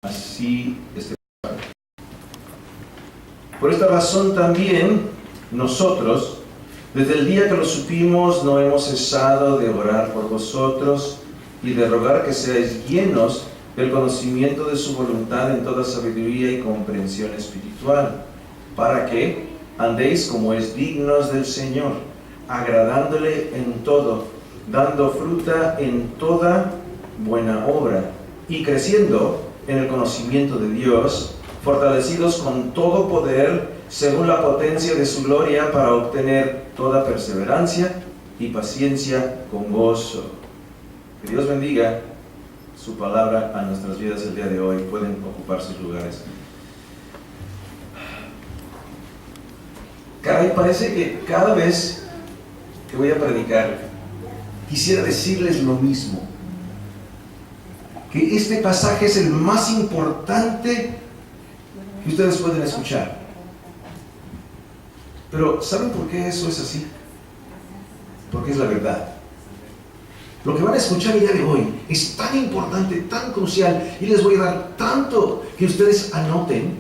así este. Por esta razón también nosotros, desde el día que lo supimos, no hemos cesado de orar por vosotros y de rogar que seáis llenos del conocimiento de su voluntad en toda sabiduría y comprensión espiritual, para que andéis como es dignos del Señor, agradándole en todo, dando fruta en toda buena obra y creciendo en el conocimiento de Dios, fortalecidos con todo poder según la potencia de su gloria, para obtener toda perseverancia y paciencia con gozo. Que Dios bendiga su palabra a nuestras vidas el día de hoy. Pueden ocupar sus lugares. Caray, parece que cada vez que voy a predicar quisiera decirles lo mismo, que este pasaje es el más importante que ustedes pueden escuchar. Pero ¿saben por qué eso es así? Porque es la verdad. Lo que van a escuchar el día de hoy es tan importante, tan crucial, y les voy a dar tanto que ustedes anoten,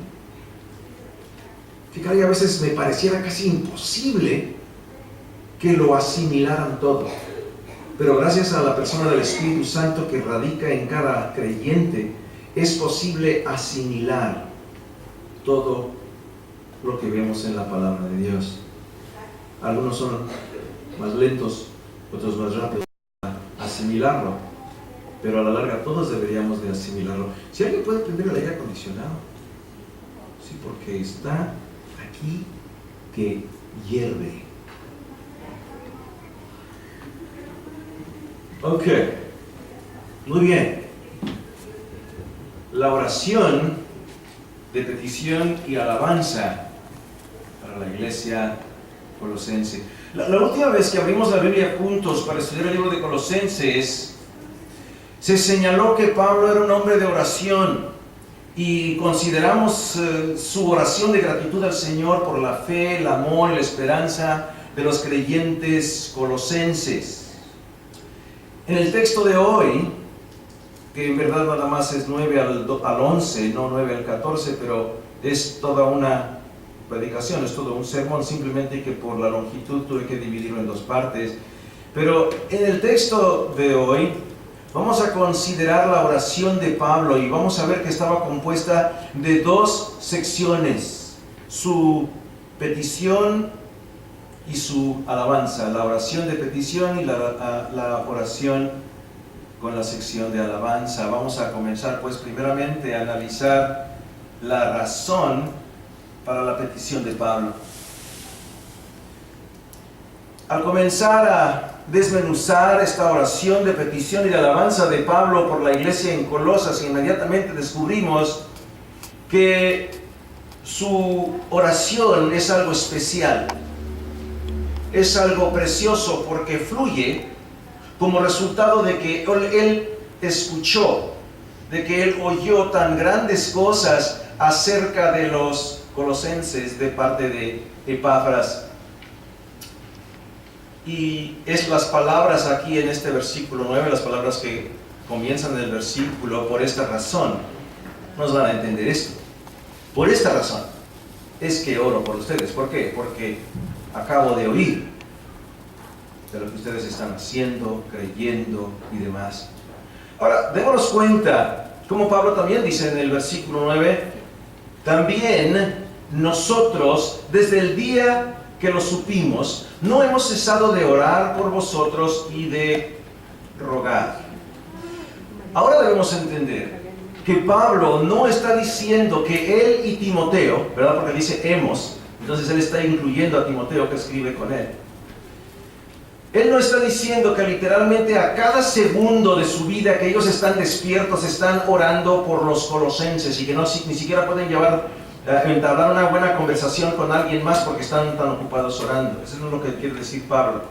que caray, a veces me pareciera casi imposible que lo asimilaran todo. Pero gracias a la persona del Espíritu Santo que radica en cada creyente, es posible asimilar todo lo que vemos en la palabra de Dios. Algunos son más lentos, otros más rápidos a asimilarlo, pero a la larga todos deberíamos de asimilarlo. Si alguien puede prender el aire acondicionado, sí, porque está aquí que hierve. Ok, muy bien. La oración de petición y alabanza para la iglesia colosense. La última vez que abrimos la Biblia juntos para estudiar el libro de Colosenses, se señaló que Pablo era un hombre de oración y consideramos su oración de gratitud al Señor por la fe, el amor y la esperanza de los creyentes colosenses. En el texto de hoy, que en verdad nada más es 9 al 11, no 9 al 14, pero es toda una predicación, es todo un sermón, simplemente que por la longitud tuve que dividirlo en dos partes. Pero en el texto de hoy vamos a considerar la oración de Pablo y vamos a ver que estaba compuesta de dos secciones: su petición y su alabanza, la oración de petición y la oración con la sección de alabanza. Vamos a comenzar pues primeramente a analizar la razón para la petición de Pablo. Al comenzar a desmenuzar esta oración de petición y de alabanza de Pablo por la iglesia en Colosas, inmediatamente descubrimos que su oración es algo especial, es algo precioso, porque fluye como resultado de que él escuchó, de que él oyó tan grandes cosas acerca de los colosenses de parte de Epafras. Y es las palabras aquí en este versículo 9, las palabras que comienzan en el versículo: por esta razón, nos van a entender esto. Por esta razón es que oro por ustedes. ¿Por qué? Porque acabo de oír de lo que ustedes están haciendo, creyendo y demás. Ahora, démonos cuenta, como Pablo también dice en el versículo 9, también nosotros, desde el día que lo supimos, no hemos cesado de orar por vosotros y de rogar. Ahora debemos entender que Pablo no está diciendo que él y Timoteo, ¿verdad? Porque dice hemos, entonces él está incluyendo a Timoteo que escribe con él. Él no está diciendo que literalmente a cada segundo de su vida que ellos están despiertos, están orando por los colosenses y que ni siquiera pueden entablar una buena conversación con alguien más porque están tan ocupados orando. Eso no es lo que quiere decir Pablo.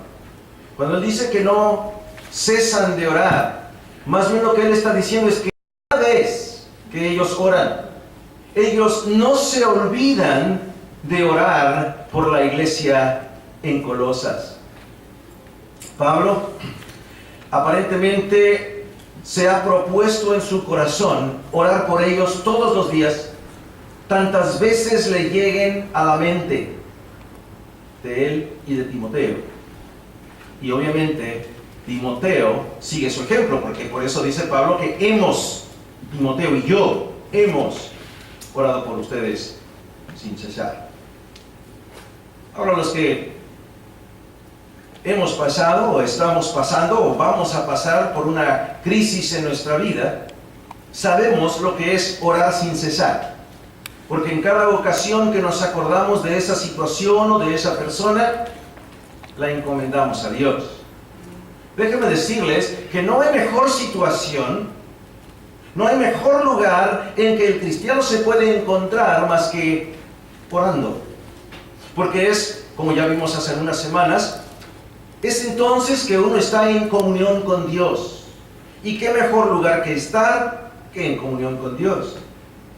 Cuando él dice que no cesan de orar, más bien lo que él está diciendo es que cada vez que ellos oran, ellos no se olvidan de orar por la iglesia en Colosas. Pablo aparentemente se ha propuesto en su corazón orar por ellos todos los días, tantas veces le lleguen a la mente de él y de Timoteo. Y obviamente Timoteo sigue su ejemplo, porque por eso dice Pablo que Timoteo y yo, hemos orado por ustedes sin cesar. Ahora, los que hemos pasado o estamos pasando o vamos a pasar por una crisis en nuestra vida, sabemos lo que es orar sin cesar. Porque en cada ocasión que nos acordamos de esa situación o de esa persona, la encomendamos a Dios. Déjenme decirles que no hay mejor situación, no hay mejor lugar en que el cristiano se puede encontrar más que orando. Porque es, como ya vimos hace unas semanas, es entonces que uno está en comunión con Dios. ¿Y qué mejor lugar que estar que en comunión con Dios?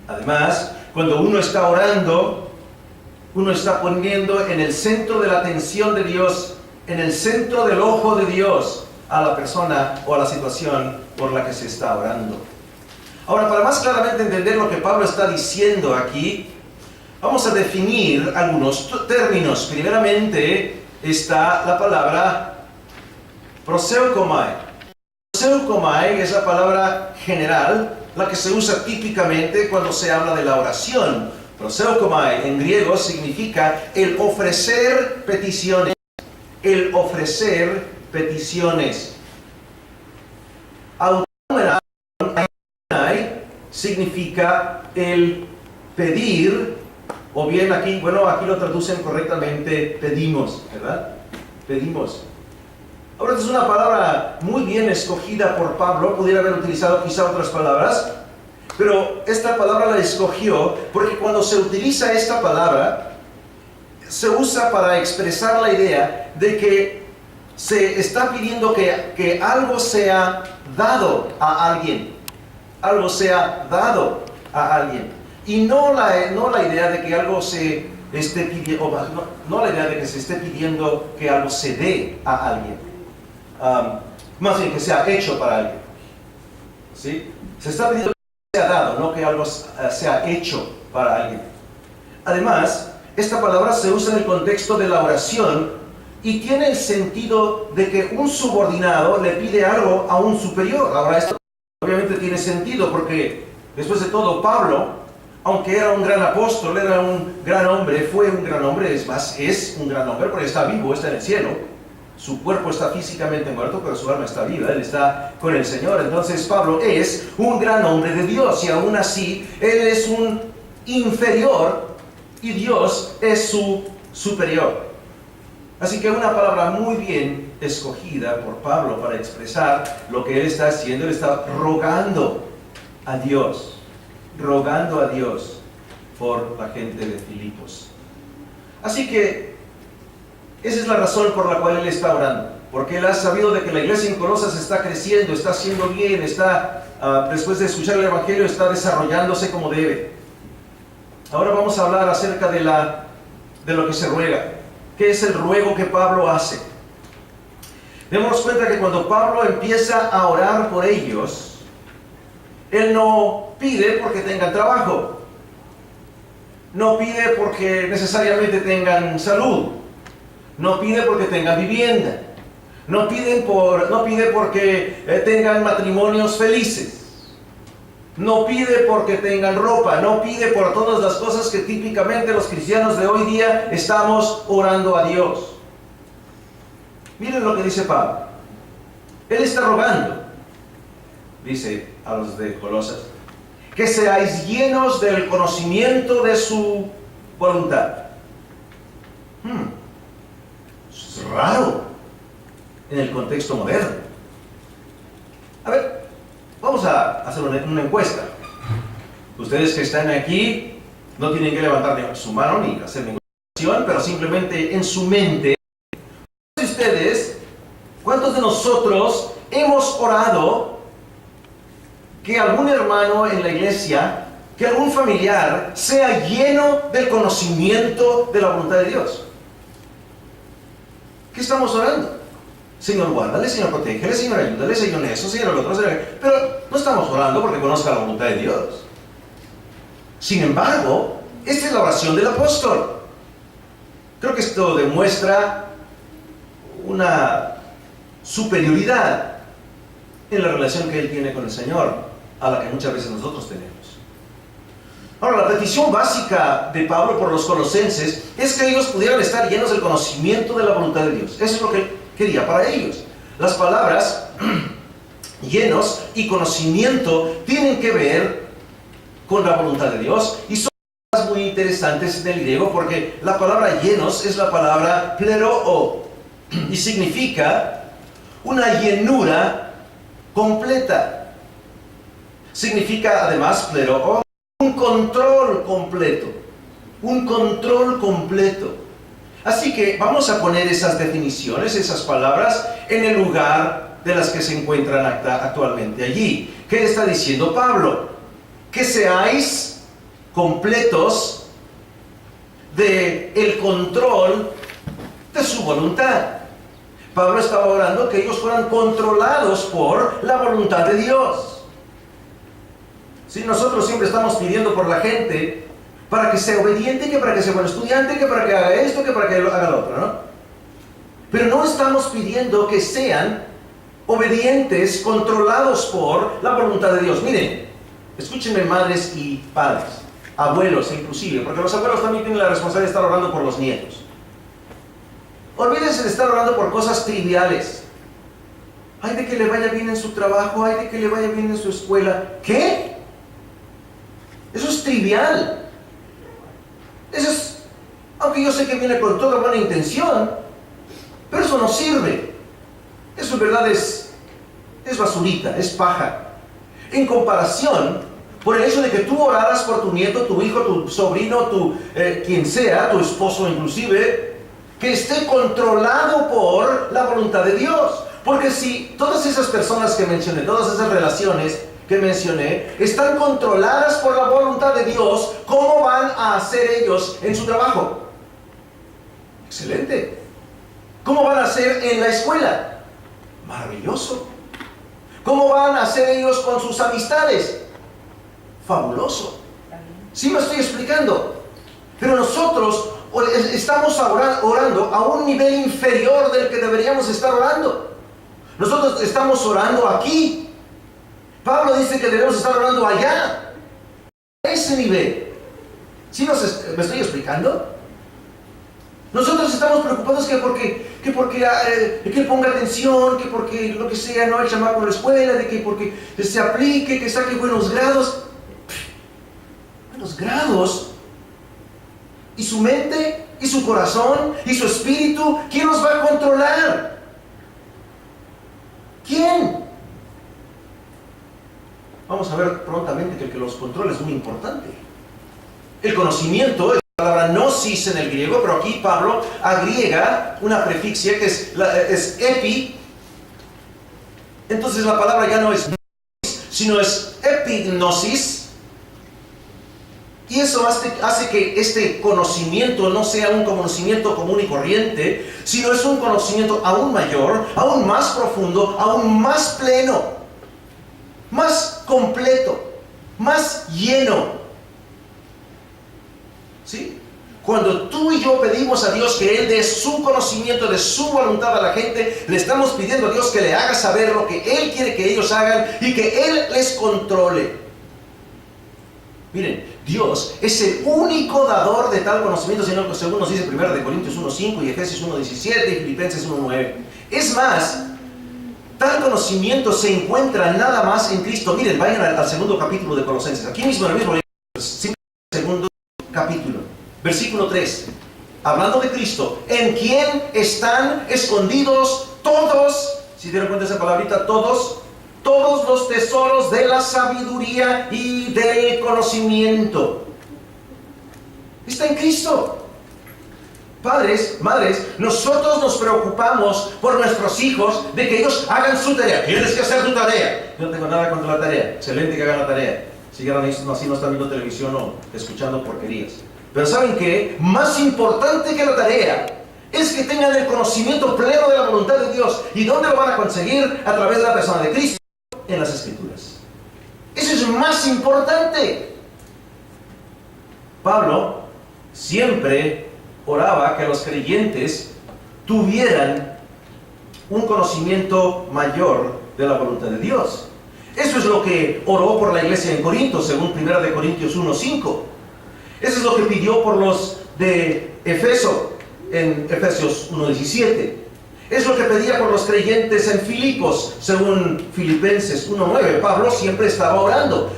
Además, cuando uno está orando, uno está poniendo en el centro de la atención de Dios, en el centro del ojo de Dios, a la persona o a la situación por la que se está orando. Ahora, para más claramente entender lo que Pablo está diciendo aquí, vamos a definir algunos términos. Primeramente está la palabra proseukomai. Proseukomai es la palabra general, la que se usa típicamente cuando se habla de la oración. Proseukomai en griego significa el ofrecer peticiones. El ofrecer peticiones. Automai significa el pedir, o bien aquí lo traducen correctamente, pedimos, ¿verdad? Pedimos. Ahora, esta es una palabra muy bien escogida por Pablo, pudiera haber utilizado quizá otras palabras, pero esta palabra la escogió porque cuando se utiliza esta palabra, se usa para expresar la idea de que se está pidiendo que algo sea dado a alguien. Algo sea dado a alguien. Y no la idea de que algo se esté pidiendo, no la idea de que se esté pidiendo que algo se dé a alguien. Más bien que sea hecho para alguien. ¿Sí? Se está pidiendo que sea dado, no que algo sea hecho para alguien. Además, esta palabra se usa en el contexto de la oración y tiene el sentido de que un subordinado le pide algo a un superior. Ahora, esto obviamente tiene sentido porque, después de todo, Pablo, aunque era un gran apóstol, era un gran hombre, fue un gran hombre, es un gran hombre porque está vivo, está en el cielo. Su cuerpo está físicamente muerto, pero su alma está viva, él está con el Señor. Entonces Pablo es un gran hombre de Dios y aún así, él es un inferior y Dios es su superior. Así que una palabra muy bien escogida por Pablo para expresar lo que él está haciendo. Él está rogando a Dios por la gente de Filipos. Así que esa es la razón por la cual él está orando, porque él ha sabido de que la iglesia en Colosas está creciendo, está haciendo bien, después de escuchar el Evangelio, está desarrollándose como debe. Ahora vamos a hablar acerca de lo que se ruega. ¿Qué es el ruego que Pablo hace? Démonos cuenta que cuando Pablo empieza a orar por ellos, él no pide porque tengan trabajo, no pide porque necesariamente tengan salud, no pide porque tengan vivienda, no pide porque tengan matrimonios felices, no pide porque tengan ropa, no pide por todas las cosas que típicamente los cristianos de hoy día estamos orando a Dios. Miren lo que dice Pablo. Él está rogando, dice a los de Colosas, que seáis llenos del conocimiento de su voluntad. Eso es raro en el contexto moderno. A ver, vamos a hacer una encuesta. Ustedes que están aquí no tienen que levantar su mano ni hacer ninguna acción, pero simplemente en su mente, ¿cuántos de nosotros hemos orado que algún hermano en la iglesia, que algún familiar sea lleno del conocimiento de la voluntad de Dios? ¿Qué estamos orando? Señor, guárdale, Señor, protégele, Señor, ayúdale, Señor, eso, Señor, lo otro, Señor. Pero no estamos orando porque conozca la voluntad de Dios. Sin embargo, esta es la oración del apóstol. Creo que esto demuestra una superioridad en la relación que él tiene con el Señor, a la que muchas veces nosotros tenemos. Ahora, la petición básica de Pablo por los colosenses es que ellos pudieran estar llenos del conocimiento de la voluntad de Dios. Eso es lo que él quería para ellos. Las palabras llenos y conocimiento tienen que ver con la voluntad de Dios, y son palabras muy interesantes en el griego, porque la palabra llenos es la palabra pleroo y significa una llenura completa. Significa además pleroo un control completo, un control completo. Así que vamos a poner esas definiciones, esas palabras, en el lugar de las que se encuentran actualmente allí. ¿Qué está diciendo Pablo? Que seáis completos del control de su voluntad. Pablo estaba orando que ellos fueran controlados por la voluntad de Dios. Si nosotros siempre estamos pidiendo por la gente para que sea obediente, que para que sea buen estudiante, que para que haga esto, que para que haga lo otro, ¿no? Pero no estamos pidiendo que sean obedientes, controlados por la voluntad de Dios. Miren, escúchenme, madres y padres, abuelos inclusive, porque los abuelos también tienen la responsabilidad de estar orando por los nietos. Olvídense de estar orando por cosas triviales. Ay, de que le vaya bien en su trabajo, ay, de que le vaya bien en su escuela. ¿Qué? Eso es trivial. Eso es, aunque yo sé que viene con toda buena intención, pero eso no sirve. Eso en verdad es basurita, es paja. En comparación, por el hecho de que tú oraras por tu nieto, tu hijo, tu sobrino, quien sea, tu esposo inclusive, que esté controlado por la voluntad de Dios. Porque si todas esas personas que mencioné, todas esas relaciones que mencioné, están controladas por la voluntad de Dios, ¿cómo van a hacer ellos en su trabajo? Excelente. ¿Cómo van a hacer en la escuela? Maravilloso. ¿Cómo van a hacer ellos con sus amistades? Fabuloso. ¿Sí me estoy explicando? Pero nosotros estamos orando a un nivel inferior del que deberíamos estar orando. Nosotros estamos orando aquí. Pablo dice que debemos estar orando allá, a ese nivel. ¿Sí me estoy explicando? Nosotros estamos preocupados que él ponga atención, que porque lo que sea, no el chamaco en la escuela, de que porque se aplique, que saque buenos grados. Buenos grados. ¿Y su mente? ¿Y su corazón? ¿Y su espíritu? ¿Quién los va a controlar? ¿Quién? Vamos a ver prontamente que el que los controla es muy importante. El conocimiento, la palabra gnosis en el griego, pero aquí Pablo agrega una prefixia que es epi. Entonces la palabra ya no es gnosis, sino es epignosis. Y eso hace que este conocimiento no sea un conocimiento común y corriente, sino es un conocimiento aún mayor, aún más profundo, aún más pleno, más completo, más lleno. ¿Sí? Cuando tú y yo pedimos a Dios que Él dé su conocimiento, de su voluntad a la gente, le estamos pidiendo a Dios que le haga saber lo que Él quiere que ellos hagan y que Él les controle. Miren, Dios es el único dador de tal conocimiento, según nos dice 1 Corintios 1:5 y Efesios 1:17 y Filipenses 1:9. Es más, tal conocimiento se encuentra nada más en Cristo. Miren, vayan al segundo capítulo de Colosenses. Aquí mismo, en el mismo libro, segundo capítulo, versículo 3. Hablando de Cristo, en quien están escondidos todos, si dieron cuenta de esa palabrita, todos los tesoros de la sabiduría y del conocimiento. Está en Cristo. Padres, madres, nosotros nos preocupamos por nuestros hijos de que ellos hagan su tarea. Tienes que hacer tu tarea. Yo no tengo nada contra la tarea. Excelente que hagan la tarea. Si así no están viendo televisión o escuchando porquerías. Pero ¿saben qué? Más importante que la tarea es que tengan el conocimiento pleno de la voluntad de Dios. ¿Y dónde lo van a conseguir? A través de la persona de Cristo, en las Escrituras. Eso es más importante. Pablo siempre oraba que los creyentes tuvieran un conocimiento mayor de la voluntad de Dios. Eso es lo que oró por la iglesia en Corinto, según 1 de Corintios 1:5. Eso es lo que pidió por los de Efeso, en Efesios 1:17. Es lo que pedía por los creyentes en Filipos, según Filipenses 1:9. Pablo siempre estaba orando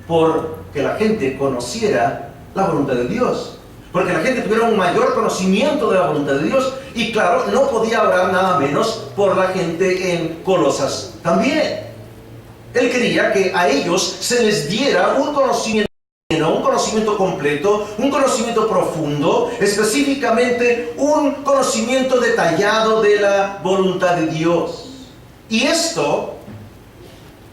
por que la gente conociera la voluntad de Dios, porque la gente tuviera un mayor conocimiento de la voluntad de Dios. Y claro, no podía orar nada menos por la gente en Colosas también. Él quería que a ellos se les diera un conocimiento lleno, un conocimiento completo, un conocimiento profundo, específicamente un conocimiento detallado de la voluntad de Dios. Y esto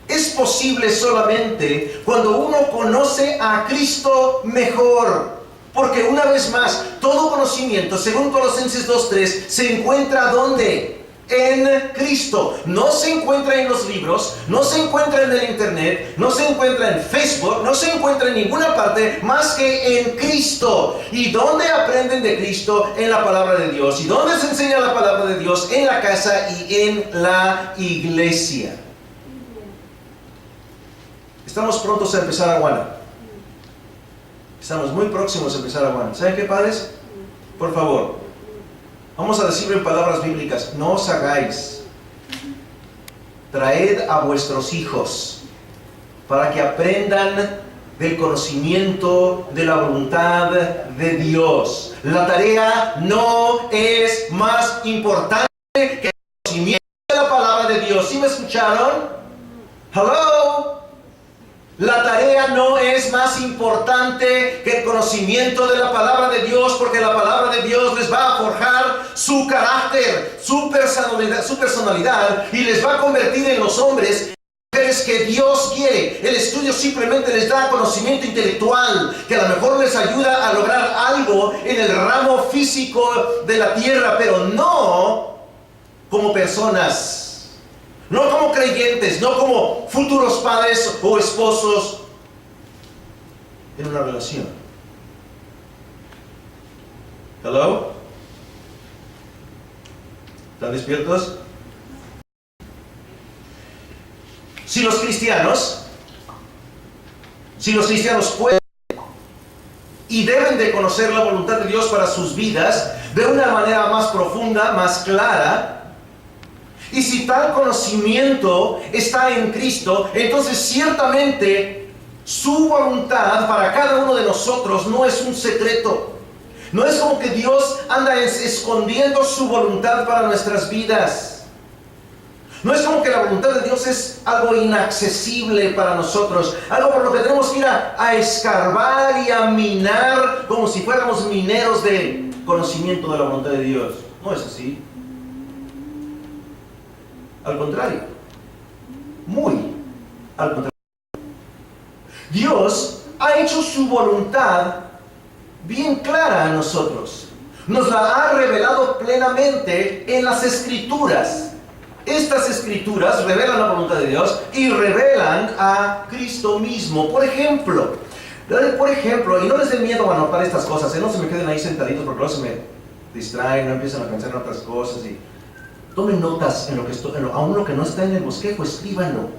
es posible solamente cuando uno conoce a Cristo mejor. Porque una vez más, todo conocimiento, según Colosenses 2:3, se encuentra ¿dónde? En Cristo. No se encuentra en los libros, no se encuentra en el internet, no se encuentra en Facebook, no se encuentra en ninguna parte más que en Cristo. ¿Y dónde aprenden de Cristo? En la palabra de Dios. ¿Y dónde se enseña la palabra de Dios? En la casa y en la iglesia. Estamos prontos a empezar Aguana. Estamos muy próximos a empezar Aguana. ¿Saben qué, padres? Por favor, vamos a decirlo en palabras bíblicas: no os hagáis. Traed a vuestros hijos para que aprendan del conocimiento de la voluntad de Dios. La tarea no es más importante que el conocimiento de la palabra de Dios. ¿Sí me escucharon? Hello. La tarea no es más importante que el conocimiento de la palabra de Dios, porque la palabra de Dios les va a forjar su carácter, su personalidad, y les va a convertir en los hombres y mujeres que Dios quiere. El estudio simplemente les da conocimiento intelectual, que a lo mejor les ayuda a lograr algo en el ramo físico de la tierra, pero no como personas. No como creyentes, no como futuros padres o esposos en una relación. ¿Hello? ¿Están despiertos? Si los cristianos pueden y deben de conocer la voluntad de Dios para sus vidas de una manera más profunda, más clara, y si tal conocimiento está en Cristo, entonces ciertamente su voluntad para cada uno de nosotros no es un secreto. No es como que Dios anda escondiendo su voluntad para nuestras vidas. No es como que la voluntad de Dios es algo inaccesible para nosotros, algo por lo que tenemos que ir a escarbar y a minar como si fuéramos mineros de conocimiento de la voluntad de Dios. No es así. Al contrario, muy al contrario. Dios ha hecho su voluntad bien clara a nosotros. Nos la ha revelado plenamente en las Escrituras. Estas Escrituras revelan la voluntad de Dios y revelan a Cristo mismo. Por ejemplo, y no les dé miedo a anotar estas cosas, no se me queden ahí sentaditos porque luego se me distraen, no empiezan a pensar en otras cosas y tomen notas en lo que aún lo que no está en el bosquejo, escríbanlo.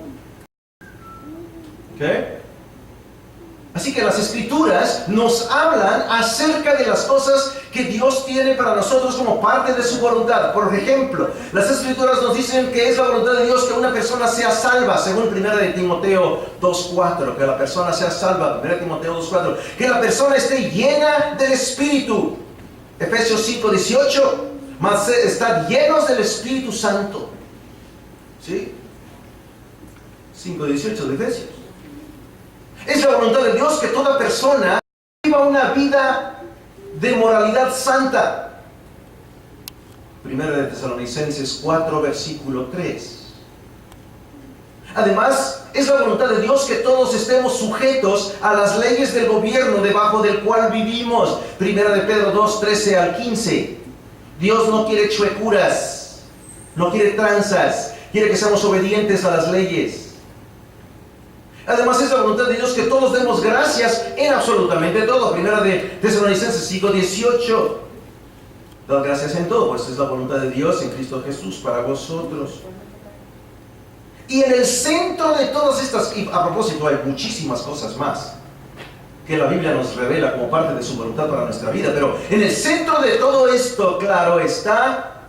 ¿Ok? Así que las Escrituras nos hablan acerca de las cosas que Dios tiene para nosotros como parte de su voluntad. Por ejemplo, las Escrituras nos dicen que es la voluntad de Dios que una persona sea salva, según 1 de Timoteo 2:4, que la persona sea salva, 1 de Timoteo 2:4, que la persona esté llena del Espíritu, Efesios 5:18, mas estad llenos del Espíritu Santo. ¿Sí? 5:18 de Efesios. Es la voluntad de Dios que toda persona viva una vida de moralidad santa. 1 de Tesalonicenses 4, versículo 3. Además, es la voluntad de Dios que todos estemos sujetos a las leyes del gobierno debajo del cual vivimos. 1 de Pedro 2, 13 al 15. Dios no quiere chuecuras, no quiere tranzas, quiere que seamos obedientes a las leyes. Además es la voluntad de Dios que todos demos gracias en absolutamente todo. Primera de Tesalonicenses 5:18. Dad gracias en todo, pues es la voluntad de Dios en Cristo Jesús para vosotros. Y en el centro de todas estas, y a propósito hay muchísimas cosas más que la Biblia nos revela como parte de su voluntad para nuestra vida, pero en el centro de todo esto, claro, está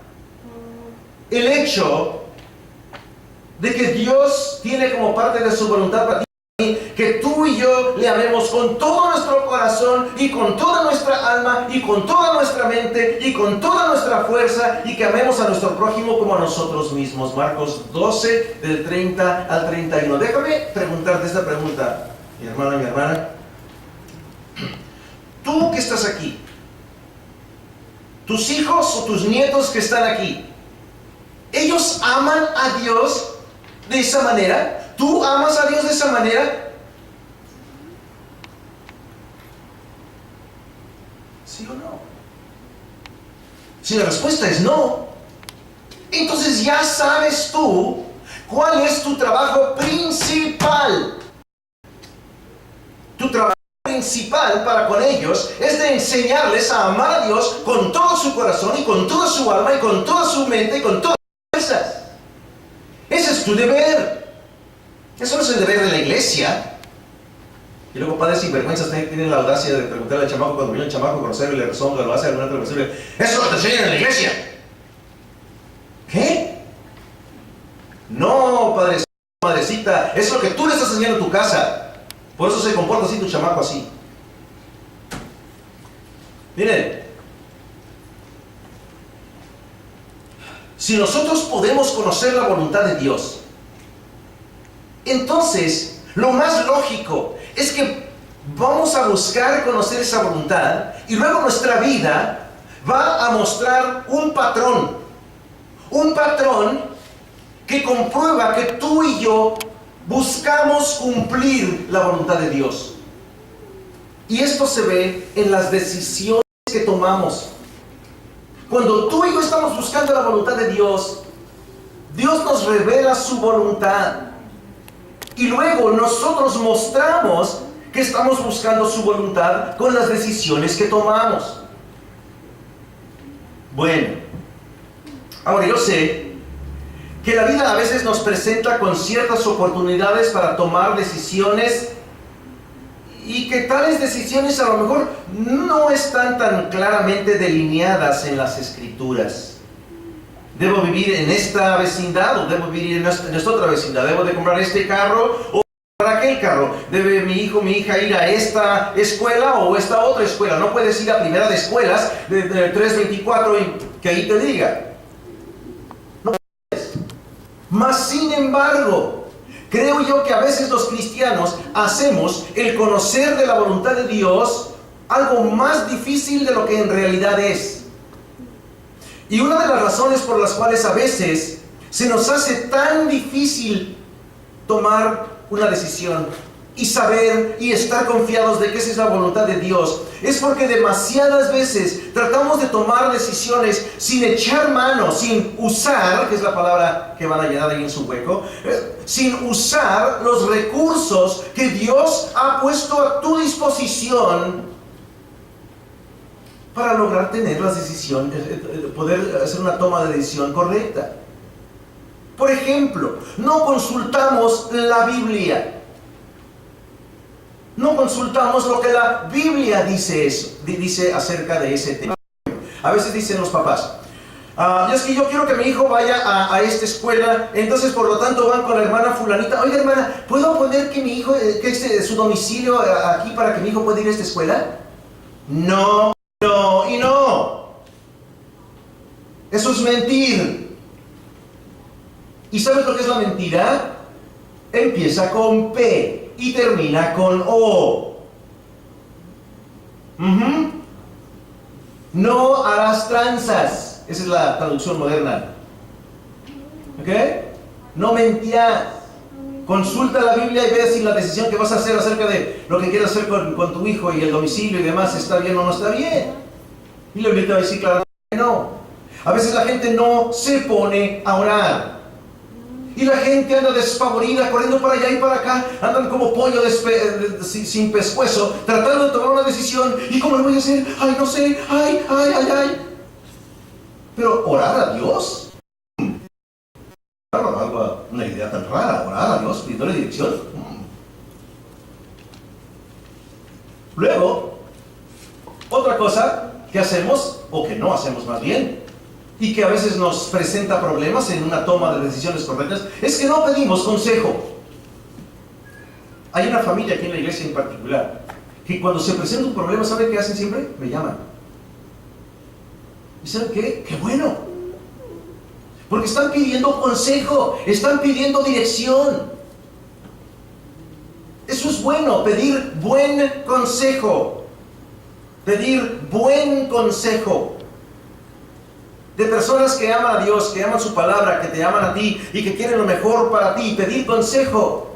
el hecho de que Dios tiene como parte de su voluntad para ti que tú y yo le amemos con todo nuestro corazón y con toda nuestra alma y con toda nuestra mente y con toda nuestra fuerza, y que amemos a nuestro prójimo como a nosotros mismos. Marcos 12 del 30 al 31. Déjame preguntarte esta pregunta, mi hermano y mi hermana. Tú que estás aquí, tus hijos o tus nietos que están aquí, ¿ellos aman a Dios de esa manera? ¿Tú amas a Dios de esa manera? ¿Sí o no? Si la respuesta es no, entonces ya sabes tú cuál es tu trabajo principal. Tu trabajo principal para con ellos es de enseñarles a amar a Dios con todo su corazón y con toda su alma y con toda su mente y con todas sus fuerzas. Ese es tu deber. Eso no es el deber de la iglesia. Y luego padres sinvergüenzas tienen la audacia de preguntarle al chamaco cuando viene el chamaco a conocerlo y le rezonga, lo hace alguna otra persona. Eso lo te enseñan en la iglesia. ¿Qué? No, padre, madrecita, es lo que tú le estás enseñando en tu casa. Por eso se comporta así tu chamaco así. Miren, si nosotros podemos conocer la voluntad de Dios, entonces lo más lógico es que vamos a buscar conocer esa voluntad, y luego nuestra vida va a mostrar un patrón que comprueba que tú y yo buscamos cumplir la voluntad de Dios. Y esto se ve en las decisiones que tomamos. Cuando tú y yo estamos buscando la voluntad de Dios, Dios nos revela su voluntad. Y luego nosotros mostramos que estamos buscando su voluntad con las decisiones que tomamos. Bueno, ahora yo sé que la vida a veces nos presenta con ciertas oportunidades para tomar decisiones, y que tales decisiones a lo mejor no están tan claramente delineadas en las Escrituras. ¿Debo vivir en esta vecindad o debo vivir en esta otra vecindad? ¿Debo de comprar este carro o comprar aquel carro? ¿Debe mi hijo o mi hija ir a esta escuela o esta otra escuela? No puedes ir a primera de escuelas de 324 y que ahí te diga. No puedes. Mas sin embargo, creo yo que a veces los cristianos hacemos el conocer de la voluntad de Dios algo más difícil de lo que en realidad es. Y una de las razones por las cuales a veces se nos hace tan difícil tomar una decisión y saber y estar confiados de que esa es la voluntad de Dios es porque demasiadas veces tratamos de tomar decisiones sin echar mano, sin usar, que es la palabra que van a llenar ahí en su hueco, sin usar los recursos que Dios ha puesto a tu disposición para lograr tener las decisiones, poder hacer una toma de decisión correcta. Por ejemplo, no consultamos la Biblia. No consultamos lo que la Biblia dice acerca de ese tema. A veces dicen los papás, es que yo quiero que mi hijo vaya a esta escuela, entonces por lo tanto van con la hermana fulanita. Oiga, hermana, ¿puedo poner que mi hijo, su domicilio aquí para que mi hijo pueda ir a esta escuela? No. No y no. Eso es mentir. ¿Y sabes lo que es la mentira? Empieza con P y termina con O. No harás tranzas. Esa es la traducción moderna. ¿Ok? No mentirás. Consulta la Biblia y ve si la decisión que vas a hacer acerca de lo que quieres hacer con tu hijo y el domicilio y demás está bien o no está bien. Y la Biblia va a decir claramente que no. A veces la gente no se pone a orar. Y la gente anda despavorida, corriendo para allá y para acá, andan como pollo sin pescuezo, tratando de tomar una decisión. ¿Y cómo lo voy a hacer? Ay, no sé, ay. Pero orar a Dios, una idea tan rara, orar a Dios pidiéndole dirección. Luego, otra cosa que hacemos, o que no hacemos más bien, y que a veces nos presenta problemas en una toma de decisiones correctas, es que no pedimos consejo. Hay una familia aquí en la iglesia en particular, que cuando se presenta un problema, ¿sabe qué hacen siempre? Me llaman. ¿Y saben qué? ¡Qué bueno! Porque están pidiendo consejo, están pidiendo dirección. Eso es bueno, pedir buen consejo. Pedir buen consejo. De personas que aman a Dios, que aman su palabra, que te aman a ti y que quieren lo mejor para ti. Pedir consejo.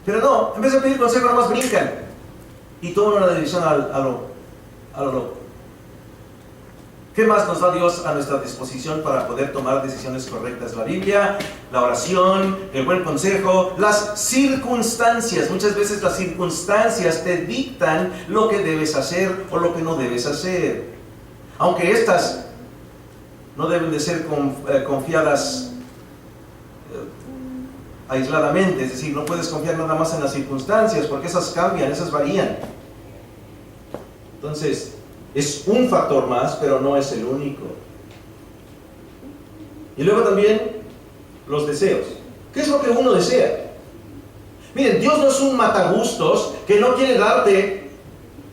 Pero no, en vez de pedir consejo, nada más brincan y toman una decisión a lo loco. ¿Qué más nos da Dios a nuestra disposición para poder tomar decisiones correctas? La Biblia, la oración, el buen consejo, las circunstancias. Muchas veces las circunstancias te dictan lo que debes hacer o lo que no debes hacer. Aunque estas no deben de ser confiadas aisladamente. Es decir, no puedes confiar nada más en las circunstancias porque esas cambian, esas varían. Entonces, es un factor más, pero no es el único. Y luego también los deseos. ¿Qué es lo que uno desea? Miren, Dios no es un matagustos que no quiere darte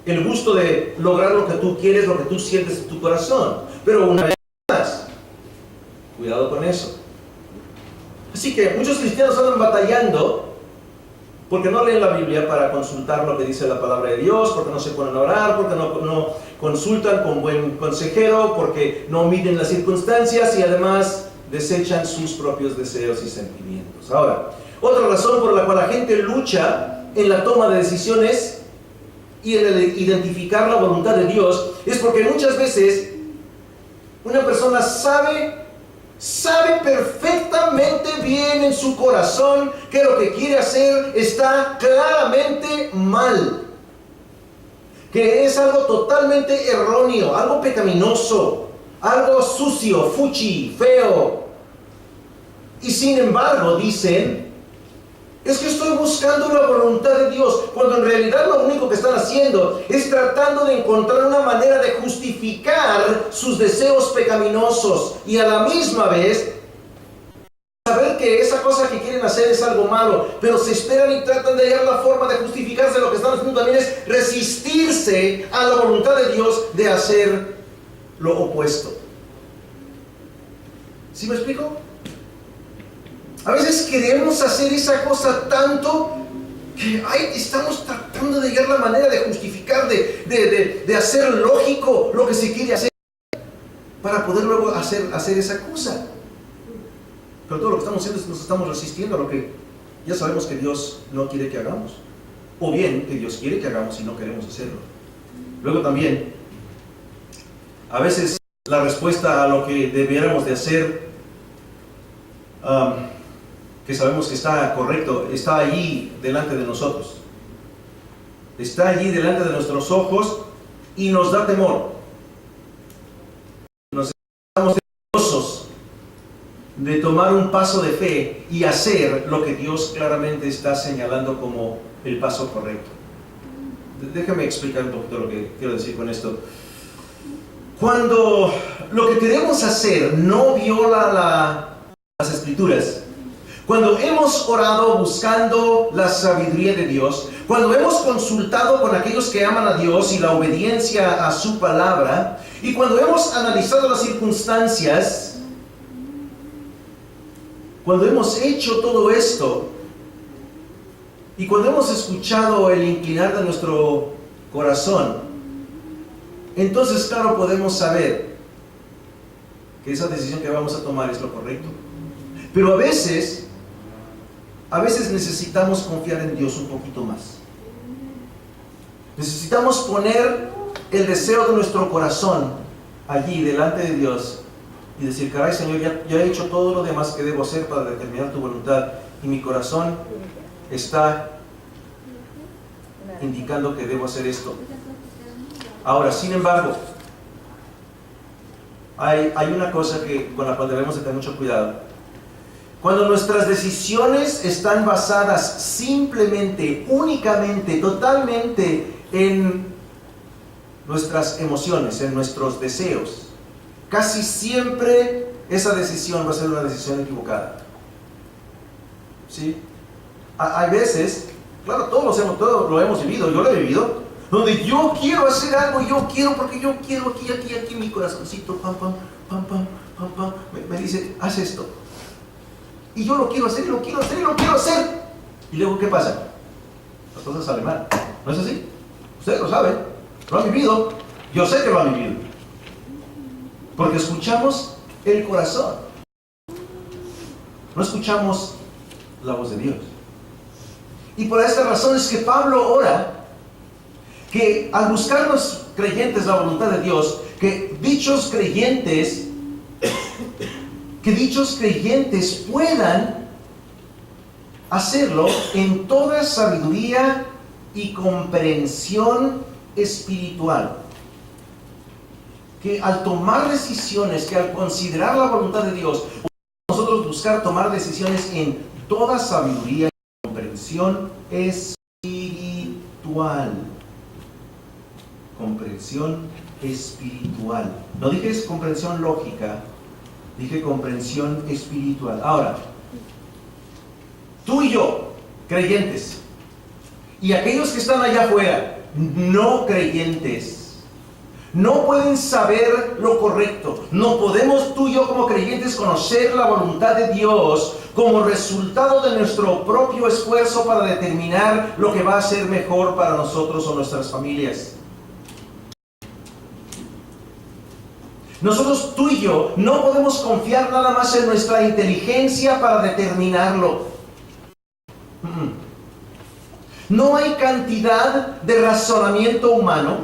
el gusto de lograr lo que tú quieres, lo que tú sientes en tu corazón. Pero una vez más, cuidado con eso. Así que muchos cristianos andan batallando porque no leen la Biblia para consultar lo que dice la palabra de Dios, porque no se ponen a orar, porque no consultan con buen consejero, porque no miden las circunstancias y además desechan sus propios deseos y sentimientos. Ahora, otra razón por la cual la gente lucha en la toma de decisiones y en el identificar la voluntad de Dios es porque muchas veces una persona sabe perfectamente bien en su corazón que lo que quiere hacer está claramente mal, que es algo totalmente erróneo, algo pecaminoso, algo sucio, fuchi, feo. Y sin embargo dicen, es que estoy buscando la voluntad de Dios, cuando en realidad lo único que están haciendo es tratando de encontrar una manera de justificar sus deseos pecaminosos y a la misma vez saber que esa cosa que quieren hacer es algo malo, pero se esperan y tratan de hallar la forma de justificarse. Lo que están haciendo también es resistirse a la voluntad de Dios de hacer lo opuesto. ¿Sí me explico? A veces queremos hacer esa cosa tanto que estamos tratando de hallar la manera de justificar, de hacer lógico lo que se quiere hacer para poder luego hacer esa cosa. Pero todo lo que estamos haciendo es nos estamos resistiendo a lo que ya sabemos que Dios no quiere que hagamos. O bien que Dios quiere que hagamos y no queremos hacerlo. Luego también, a veces la respuesta a lo que debiéramos de hacer, que sabemos que está correcto, está allí delante de nosotros. Está allí delante de nuestros ojos y nos da temor. Nos estamos temerosos de tomar un paso de fe y hacer lo que Dios claramente está señalando como el paso correcto. Déjame explicar un poquito lo que quiero decir con esto. Cuando lo que queremos hacer no viola las Escrituras, cuando hemos orado buscando la sabiduría de Dios, cuando hemos consultado con aquellos que aman a Dios y la obediencia a su palabra, y cuando hemos analizado las circunstancias, cuando hemos hecho todo esto, y cuando hemos escuchado el inclinar de nuestro corazón, entonces claro podemos saber que esa decisión que vamos a tomar es lo correcto. Pero a veces necesitamos confiar en Dios un poquito más. Necesitamos poner el deseo de nuestro corazón allí delante de Dios y decir, caray Señor, ya he hecho todo lo demás que debo hacer para determinar tu voluntad y mi corazón está indicando que debo hacer esto. Ahora, sin embargo, hay una cosa con la cual debemos de tener mucho cuidado. Cuando nuestras decisiones están basadas simplemente, únicamente, totalmente en nuestras emociones, en nuestros deseos, casi siempre esa decisión va a ser una decisión equivocada. ¿Sí? Hay veces, claro, todos lo hemos vivido, yo lo he vivido, donde yo quiero hacer algo, porque yo quiero aquí mi corazoncito, pam, pam, pam, pam, pam, pam, me dice, haz esto. Y yo lo quiero hacer, y lo quiero hacer. Y luego, ¿qué pasa? Las cosas salen mal. ¿No es así? Ustedes lo saben, lo han vivido, yo sé que lo han vivido. Porque escuchamos el corazón. No escuchamos la voz de Dios. Y por esta razón es que Pablo ora que al buscar los creyentes la voluntad de Dios, que dichos creyentes puedan hacerlo en toda sabiduría y comprensión espiritual. Que al tomar decisiones, que al considerar la voluntad de Dios, nosotros buscar tomar decisiones en toda sabiduría y comprensión espiritual. Comprensión espiritual. No dije comprensión lógica, dije comprensión espiritual. Ahora, tú y yo, creyentes, y aquellos que están allá afuera, no creyentes, no pueden saber lo correcto. No podemos tú y yo como creyentes conocer la voluntad de Dios como resultado de nuestro propio esfuerzo para determinar lo que va a ser mejor para nosotros o nuestras familias. Nosotros, tú y yo, no podemos confiar nada más en nuestra inteligencia para determinarlo. No hay cantidad de razonamiento humano,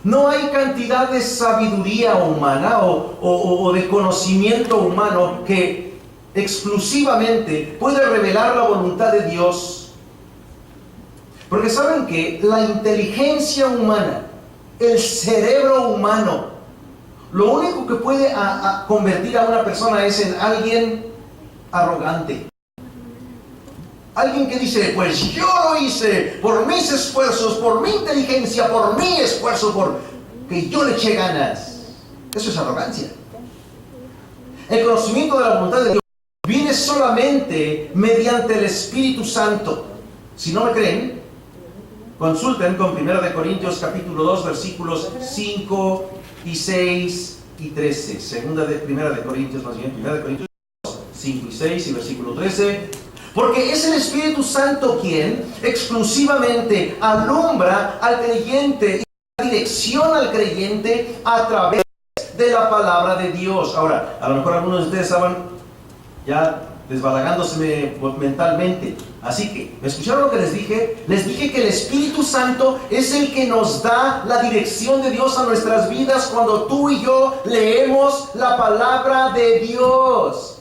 no hay cantidad de sabiduría humana o de conocimiento humano que exclusivamente puede revelar la voluntad de Dios. Porque saben que la inteligencia humana, el cerebro humano, lo único que puede convertir a una persona es en alguien arrogante. Alguien que dice, pues yo lo hice por mis esfuerzos, por mi inteligencia, por mi esfuerzo, por que yo le eché ganas. Eso es arrogancia. El conocimiento de la voluntad de Dios viene solamente mediante el Espíritu Santo. Si no me creen, consulten con 1 Corintios capítulo 2 versículos 5 y 6 y 13. Segunda de 1 Corintios, más bien 1 Corintios 2, 5 y 6 y versículo 13. Porque es el Espíritu Santo quien exclusivamente alumbra al creyente y da dirección al creyente a través de la palabra de Dios. Ahora, a lo mejor algunos de ustedes estaban ya desbalagándose mentalmente. Así que, ¿me escucharon lo que les dije? Les dije que el Espíritu Santo es el que nos da la dirección de Dios a nuestras vidas cuando tú y yo leemos la palabra de Dios.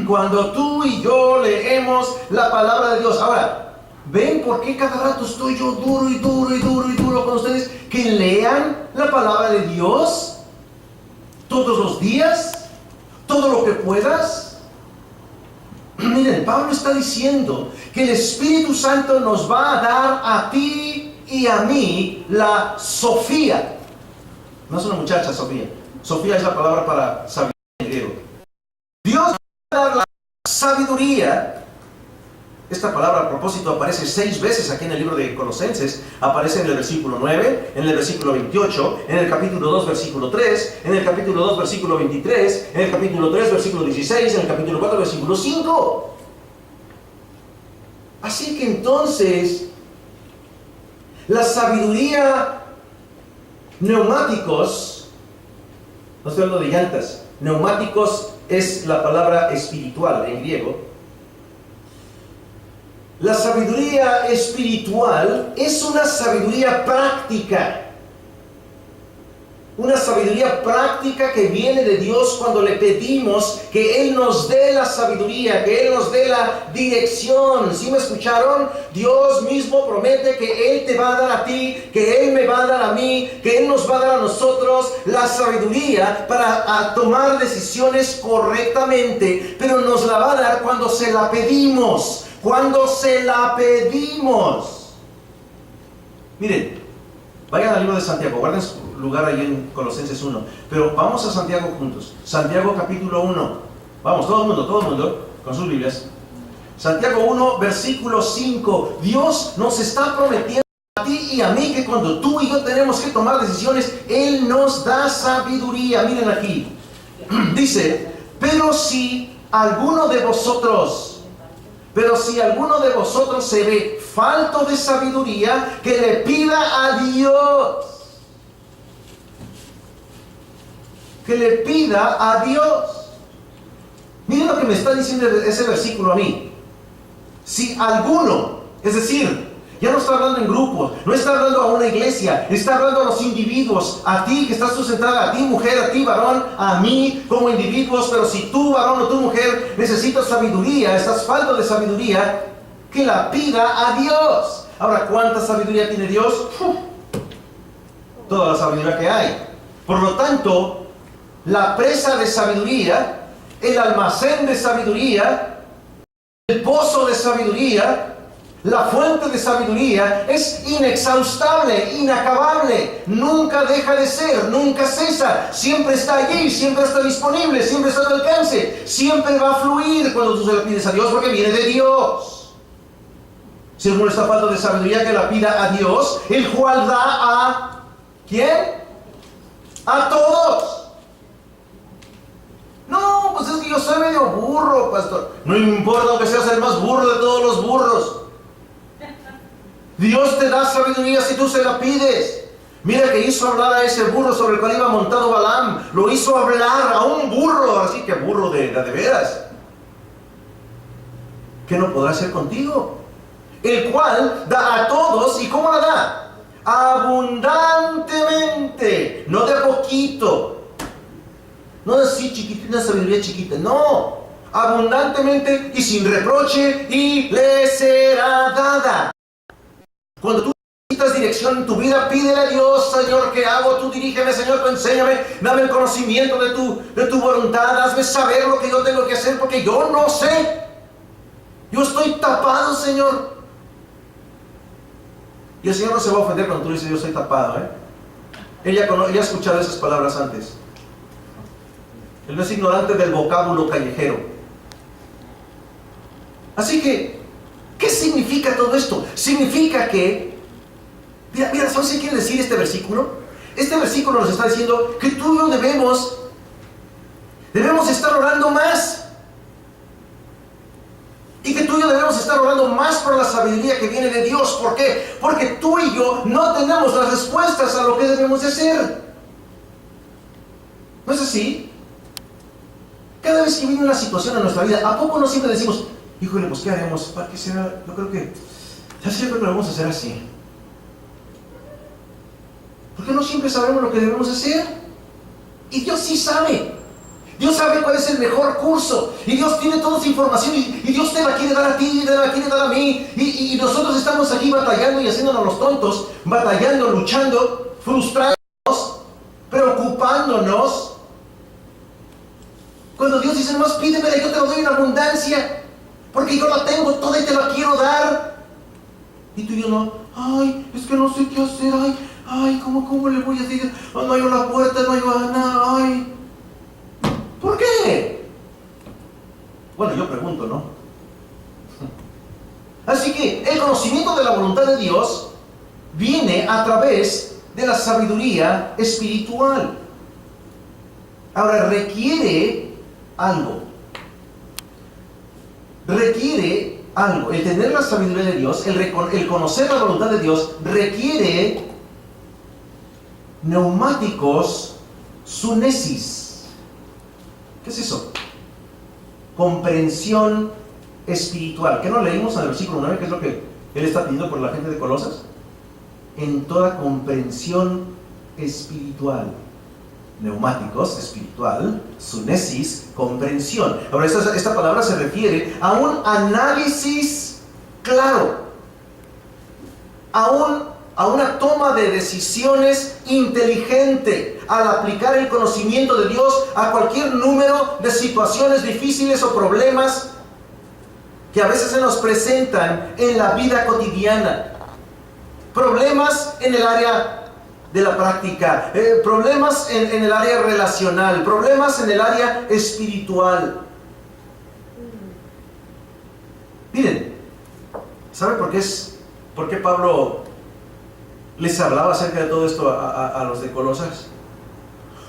Cuando tú y yo leemos la palabra de Dios. Ahora, ¿ven por qué cada rato estoy yo duro con ustedes? Que lean la palabra de Dios todos los días, todo lo que puedas. Miren, Pablo está diciendo que el Espíritu Santo nos va a dar a ti y a mí la Sofía. No es una muchacha, Sofía. Sofía es la palabra para sabiduría en griego. Dios va a dar la sabiduría. Esta palabra a propósito aparece 6 veces aquí en el libro de Colosenses. Aparece en el versículo 9, en el versículo 28, en el capítulo 2, versículo 3, en el capítulo 2, versículo 23, en el capítulo 3, versículo 16, en el capítulo 4, versículo 5. Así que entonces, la sabiduría neumáticos, no estoy hablando de llantas, neumáticos es la palabra espiritual en griego. La sabiduría espiritual es una sabiduría práctica. Una sabiduría práctica que viene de Dios cuando le pedimos que Él nos dé la sabiduría, que Él nos dé la dirección. ¿Sí me escucharon? Dios mismo promete que Él te va a dar a ti, que Él me va a dar a mí, que Él nos va a dar a nosotros la sabiduría para tomar decisiones correctamente, pero nos la va a dar cuando se la pedimos. Cuando se la pedimos. Miren, vayan al libro de Santiago, guarden su lugar ahí en Colosenses 1, pero vamos a Santiago juntos. Santiago capítulo 1, vamos, todo el mundo, con sus Biblias. Santiago 1, versículo 5, Dios nos está prometiendo a ti y a mí que cuando tú y yo tenemos que tomar decisiones, Él nos da sabiduría. Miren aquí, dice, pero si alguno de vosotros se ve falto de sabiduría, que le pida a Dios. Que le pida a Dios. Miren lo que me está diciendo ese versículo a mí. Si alguno, es decir, ya no está hablando en grupos, no está hablando a una iglesia, está hablando a los individuos, a ti que estás tú sentada, a ti mujer, a ti varón, a mí como individuos. Pero si tú varón o tú mujer necesitas sabiduría, estás falto de sabiduría, que la pida a Dios. Ahora, ¿cuánta sabiduría tiene Dios? Toda la sabiduría que hay. Por lo tanto, la presa de sabiduría, el almacén de sabiduría, el pozo de sabiduría, la fuente de sabiduría es inexhaustible, inacabable, nunca deja de ser, nunca cesa, siempre está allí, siempre está disponible, siempre está al alcance, siempre va a fluir cuando tú se la pides a Dios, porque viene de Dios. Si alguno está falto de sabiduría, que la pida a Dios, el cual da a ¿quién? A todos. No, pues es que yo soy medio burro, pastor. No importa aunque seas el más burro de todos los burros. Dios te da sabiduría si tú se la pides. Mira que hizo hablar a ese burro sobre el cual iba montado Balaam. Lo hizo hablar a un burro, así que burro de veras. ¿Qué no podrá hacer contigo? El cual da a todos, ¿y cómo la da? Abundantemente, no de a poquito. No así chiquita, una sabiduría chiquita, no. Abundantemente y sin reproche, y le será dada. Cuando tú necesitas dirección en tu vida, pídele a Dios: Señor, ¿qué hago? Tú dirígeme, Señor, tú enséñame, dame el conocimiento de tu voluntad, hazme saber lo que yo tengo que hacer, porque yo no sé. Yo estoy tapado, Señor. Y el Señor no se va a ofender cuando tú dices: yo estoy tapado, Ella ha escuchado esas palabras antes. Él no es ignorante del vocábulo callejero. Así que, ¿qué significa todo esto? Significa que, mira, ¿sabes qué quiere decir este versículo? Este versículo nos está diciendo que tú y yo debemos estar orando más. Y que tú y yo debemos estar orando más por la sabiduría que viene de Dios. ¿Por qué? Porque tú y yo no tenemos las respuestas a lo que debemos de hacer. ¿No es así? Cada vez que viene una situación en nuestra vida, ¿a poco no siempre decimos: híjole, pues ¿qué haremos? ¿Para qué será? Yo creo que lo vamos a hacer así. Porque no siempre sabemos lo que debemos hacer. Y Dios sí sabe. Dios sabe cuál es el mejor curso. Y Dios tiene toda esa información. Y Dios te la quiere dar a ti, te la quiere dar a mí. Y nosotros estamos aquí batallando y haciéndonos los tontos. Batallando, luchando, frustrándonos, preocupándonos. Cuando Dios dice: nomás pídeme, yo te lo doy en abundancia, porque yo la tengo toda y te la quiero dar. Y tú y yo no: ay, es que no sé qué hacer, ay, ¿cómo le voy a decir? Oh, no hay una puerta, no hay nada, ay. ¿Por qué? Bueno, yo pregunto, ¿no? Así que el conocimiento de la voluntad de Dios viene a través de la sabiduría espiritual. Ahora, requiere algo. El tener la sabiduría de Dios, el conocer la voluntad de Dios, requiere neumáticos sunesis. ¿Qué es eso? Comprensión espiritual. ¿Qué no leímos en el versículo 9? ¿Qué es lo que Él está pidiendo por la gente de Colosas? En toda comprensión espiritual. neumáticos, espiritual, sunesis, comprensión. Ahora, esta palabra se refiere a un análisis claro, a una toma de decisiones inteligente, al aplicar el conocimiento de Dios a cualquier número de situaciones difíciles o problemas que a veces se nos presentan en la vida cotidiana. Problemas en el área de la práctica, problemas en el área relacional, problemas en el área espiritual. Miren, ¿saben por qué Pablo les hablaba acerca de todo esto a los de Colosas?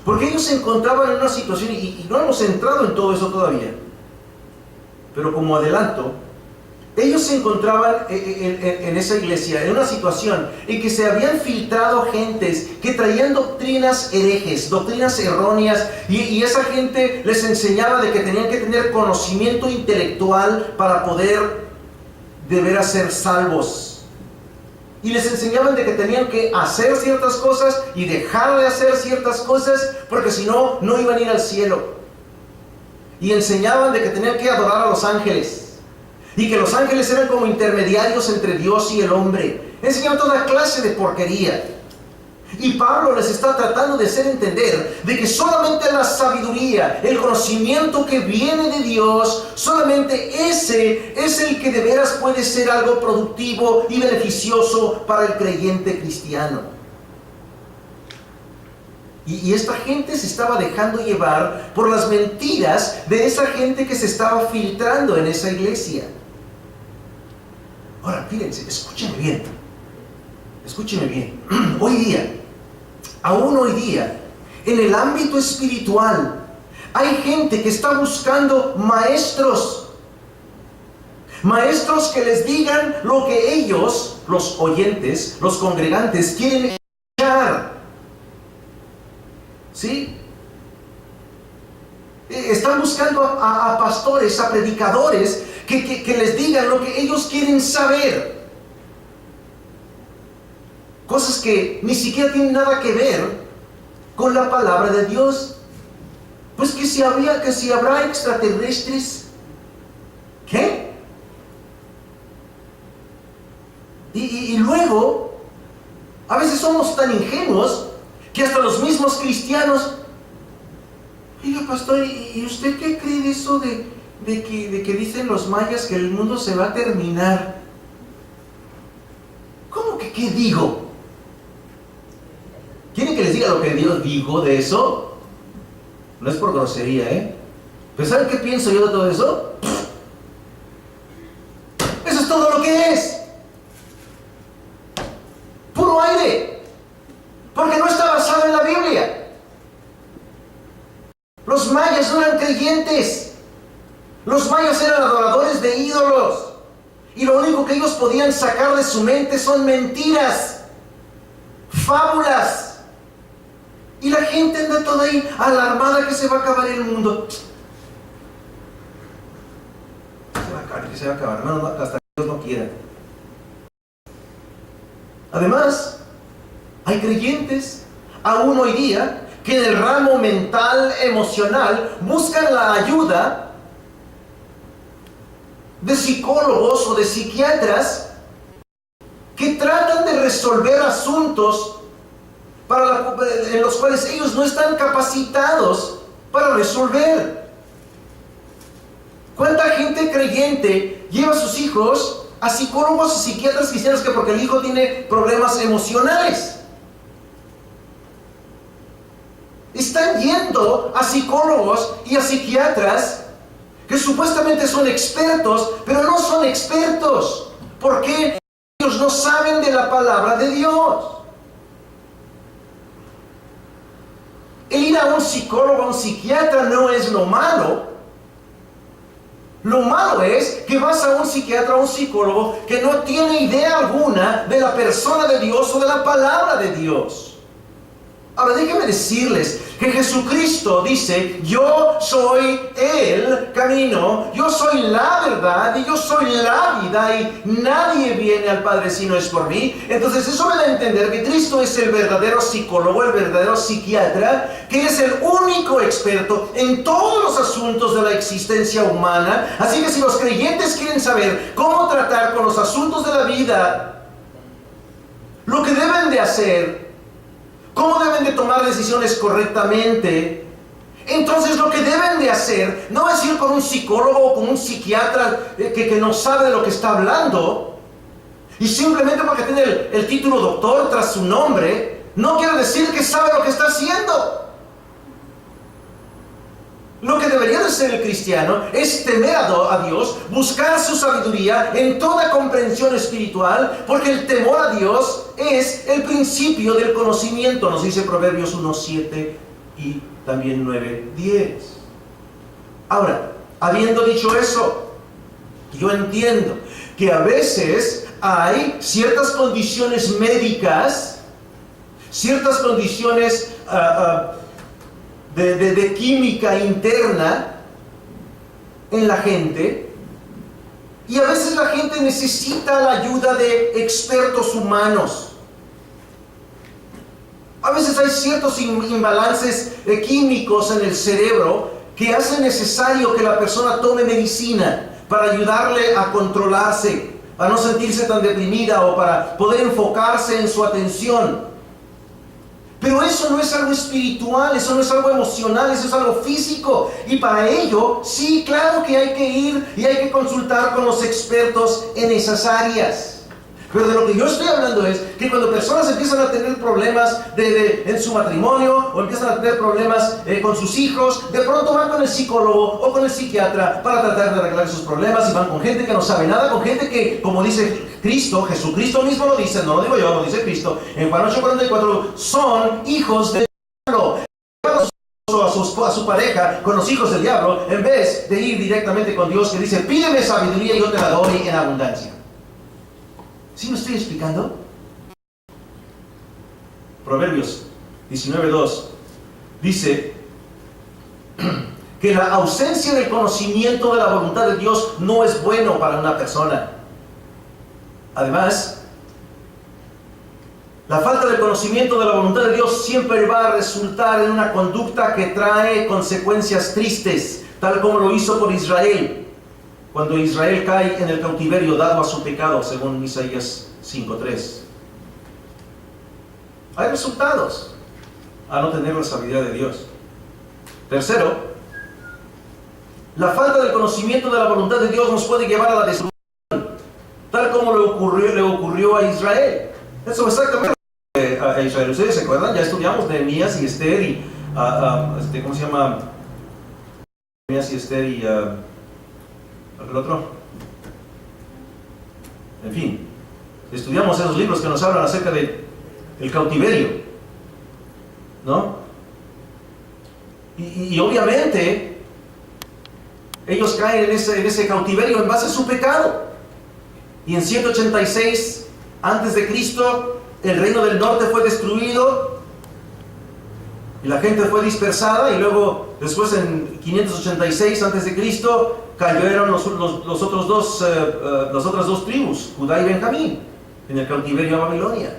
Porque ellos se encontraban en una situación, y no hemos entrado en todo eso todavía, pero como adelanto, ellos se encontraban en esa iglesia, en una situación en que se habían filtrado gentes que traían doctrinas herejes, doctrinas erróneas, y esa gente les enseñaba de que tenían que tener conocimiento intelectual para poder de veras ser salvos. Y les enseñaban de que tenían que hacer ciertas cosas y dejar de hacer ciertas cosas, porque si no, no iban a ir al cielo. Y enseñaban de que tenían que adorar a los ángeles, y que los ángeles eran como intermediarios entre Dios y el hombre. Enseñaban toda clase de porquería. Y Pablo les está tratando de hacer entender de que solamente la sabiduría, el conocimiento que viene de Dios, solamente ese es el que de veras puede ser algo productivo y beneficioso para el creyente cristiano. Y esta gente se estaba dejando llevar por las mentiras de esa gente que se estaba filtrando en esa iglesia. Ahora, fíjense, escúchenme bien. Escúchenme bien. Hoy día, aún hoy día, en el ámbito espiritual, hay gente que está buscando maestros que les digan lo que ellos, los oyentes, los congregantes, quieren escuchar. ¿Sí? Están buscando a pastores, a predicadores que les digan lo que ellos quieren saber. Cosas que ni siquiera tienen nada que ver con la palabra de Dios. Pues que si habrá extraterrestres. ¿Qué? Y luego, a veces somos tan ingenuos que hasta los mismos cristianos, oiga pastor, ¿y usted qué cree de eso de que dicen los mayas que el mundo se va a terminar? ¿Cómo que qué digo? ¿Quieren que les diga lo que Dios dijo de eso? No es por grosería, ¿eh? ¿Pero saben qué pienso yo de todo eso? Eso es todo lo que es. Puro aire. Porque no está basado en la Biblia. Los mayas no eran creyentes. Los mayas eran adoradores de ídolos. Y lo único que ellos podían sacar de su mente son mentiras, fábulas. Y la gente anda toda ahí alarmada que se va a acabar el mundo. Se va a acabar, no, hasta que Dios no quiera. Además, hay creyentes, aún hoy día, que en el ramo mental, emocional, buscan la ayuda de psicólogos o de psiquiatras que tratan de resolver asuntos en los cuales ellos no están capacitados para resolver. ¿Cuánta gente creyente lleva a sus hijos a psicólogos y psiquiatras cristianos que porque el hijo tiene problemas emocionales? Están yendo a psicólogos y a psiquiatras que supuestamente son expertos, pero no son expertos. ¿Por qué? Ellos no saben de la palabra de Dios. El ir a un psicólogo, a un psiquiatra no es lo malo. Lo malo es que vas a un psiquiatra o un psicólogo que no tiene idea alguna de la persona de Dios o de la palabra de Dios. Ahora déjenme decirles que Jesucristo dice: yo soy el camino, yo soy la verdad y yo soy la vida, y nadie viene al Padre si no es por mí. Entonces eso me da a entender que Cristo es el verdadero psicólogo, el verdadero psiquiatra, que es el único experto en todos los asuntos de la existencia humana. Así que si los creyentes quieren saber cómo tratar con los asuntos de la vida, lo que deben de hacer, cómo deben de tomar decisiones correctamente, entonces lo que deben de hacer no es ir con un psicólogo o con un psiquiatra que no sabe de lo que está hablando, y simplemente porque tiene el título doctor tras su nombre, no quiere decir que sabe lo que está haciendo. Lo que debería de ser el cristiano es temer a Dios, buscar su sabiduría en toda comprensión espiritual, porque el temor a Dios es el principio del conocimiento, nos dice Proverbios 1:7 y también 9:10. Ahora, habiendo dicho eso, yo entiendo que a veces hay ciertas condiciones médicas, ciertas condiciones de química interna en la gente, y a veces la gente necesita la ayuda de expertos humanos. A veces hay ciertos imbalances químicos en el cerebro que hacen necesario que la persona tome medicina para ayudarle a controlarse, a no sentirse tan deprimida o para poder enfocarse en su atención. Pero eso no es algo espiritual, eso no es algo emocional, eso es algo físico. Y para ello, sí, claro que hay que ir y hay que consultar con los expertos en esas áreas. Pero de lo que yo estoy hablando es que cuando personas empiezan a tener problemas en su matrimonio, o empiezan a tener problemas con sus hijos, de pronto van con el psicólogo o con el psiquiatra para tratar de arreglar sus problemas, y van con gente que no sabe nada, con gente que, como dice Cristo, Jesucristo mismo lo dice, no lo digo yo, lo dice Cristo, en Juan 8:44, son hijos del diablo. A su pareja con los hijos del diablo, en vez de ir directamente con Dios, que dice: pídeme sabiduría y yo te la doy en abundancia. ¿Sí me estoy explicando? Proverbios 19:2 dice que la ausencia del conocimiento de la voluntad de Dios no es bueno para una persona. Además, la falta de conocimiento de la voluntad de Dios siempre va a resultar en una conducta que trae consecuencias tristes, tal como lo hizo por Israel, cuando Israel cae en el cautiverio dado a su pecado, según Isaías 5:3. Hay resultados a no tener la sabiduría de Dios. Tercero, la falta del conocimiento de la voluntad de Dios nos puede llevar a la destrucción, tal como le ocurrió a Israel. Eso exactamente a Israel. ¿Ustedes se acuerdan? Ya estudiamos Nehemías y Esther y ¿cómo se llama? Nehemías y Esther y el otro. En fin, estudiamos esos libros que nos hablan acerca del cautiverio, ¿no? Y obviamente ellos caen en ese cautiverio en base a su pecado. Y en 186 antes de Cristo, el reino del norte fue destruido y la gente fue dispersada, y luego después en 586 antes de Cristo cayeron las otras dos tribus, Judá y Benjamín, en el cautiverio a Babilonia.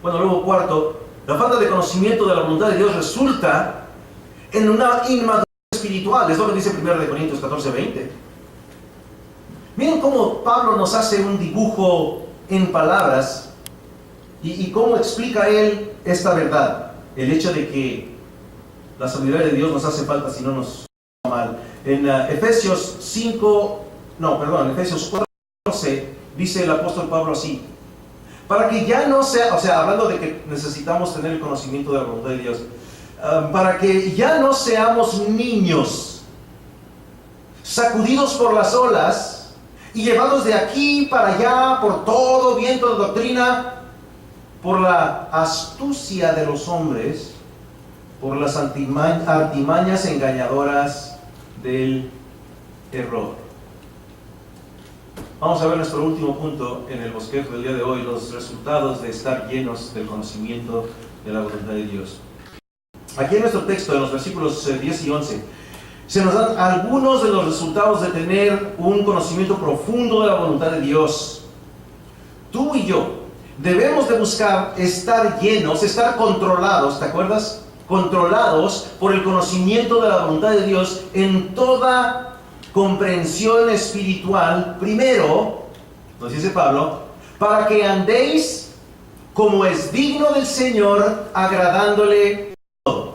Bueno, luego cuarto, la falta de conocimiento de la voluntad de Dios resulta en una inmadurez espiritual. Es lo que dice 1 Corintios 14:20. Miren cómo Pablo nos hace un dibujo en palabras y cómo explica él esta verdad. El hecho de que la sabiduría de Dios nos hace falta si no nos va mal. En Efesios 4:12 dice el apóstol Pablo así: para que ya no sea, o sea, hablando de que necesitamos tener el conocimiento de la voluntad de Dios, para que ya no seamos niños, sacudidos por las olas y llevados de aquí para allá por todo viento de doctrina, por la astucia de los hombres, por las artimañas engañadoras del error. Vamos a ver nuestro último punto en el bosquejo del día de hoy: los resultados de estar llenos del conocimiento de la voluntad de Dios. Aquí en nuestro texto, en los versículos 10 y 11, se nos dan algunos de los resultados de tener un conocimiento profundo de la voluntad de Dios. Tú y yo debemos de buscar estar llenos, estar controlados, ¿te acuerdas? Controlados por el conocimiento de la voluntad de Dios en toda comprensión espiritual, primero, nos dice Pablo, para que andéis como es digno del Señor, agradándole todo.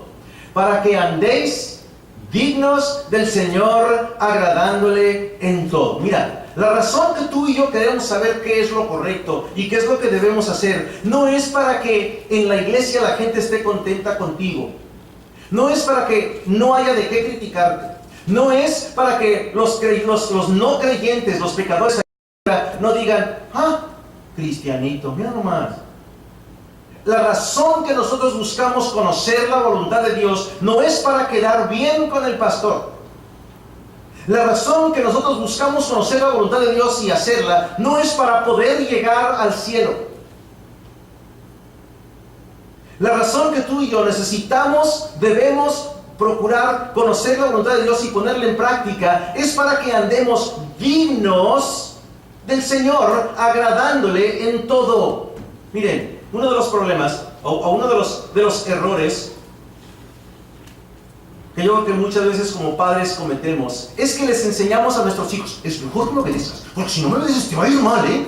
Para que andéis dignos del Señor, agradándole en todo. Mira, la razón que tú y yo queremos saber qué es lo correcto y qué es lo que debemos hacer, no es para que en la iglesia la gente esté contenta contigo. No es para que no haya de qué criticarte. No es para que los no creyentes, los pecadores, no digan, cristianito, mira nomás. La razón que nosotros buscamos conocer la voluntad de Dios no es para quedar bien con el pastor. La razón que nosotros buscamos conocer la voluntad de Dios y hacerla no es para poder llegar al cielo. La razón que tú y yo debemos procurar conocer la voluntad de Dios y ponerla en práctica es para que andemos dignos del Señor, agradándole en todo. Miren, uno de los problemas, o uno de los errores que yo creo que muchas veces como padres cometemos, es que les enseñamos a nuestros hijos, es mejor que me obedezcas, porque si no me obedeces te va a ir mal, ¿eh?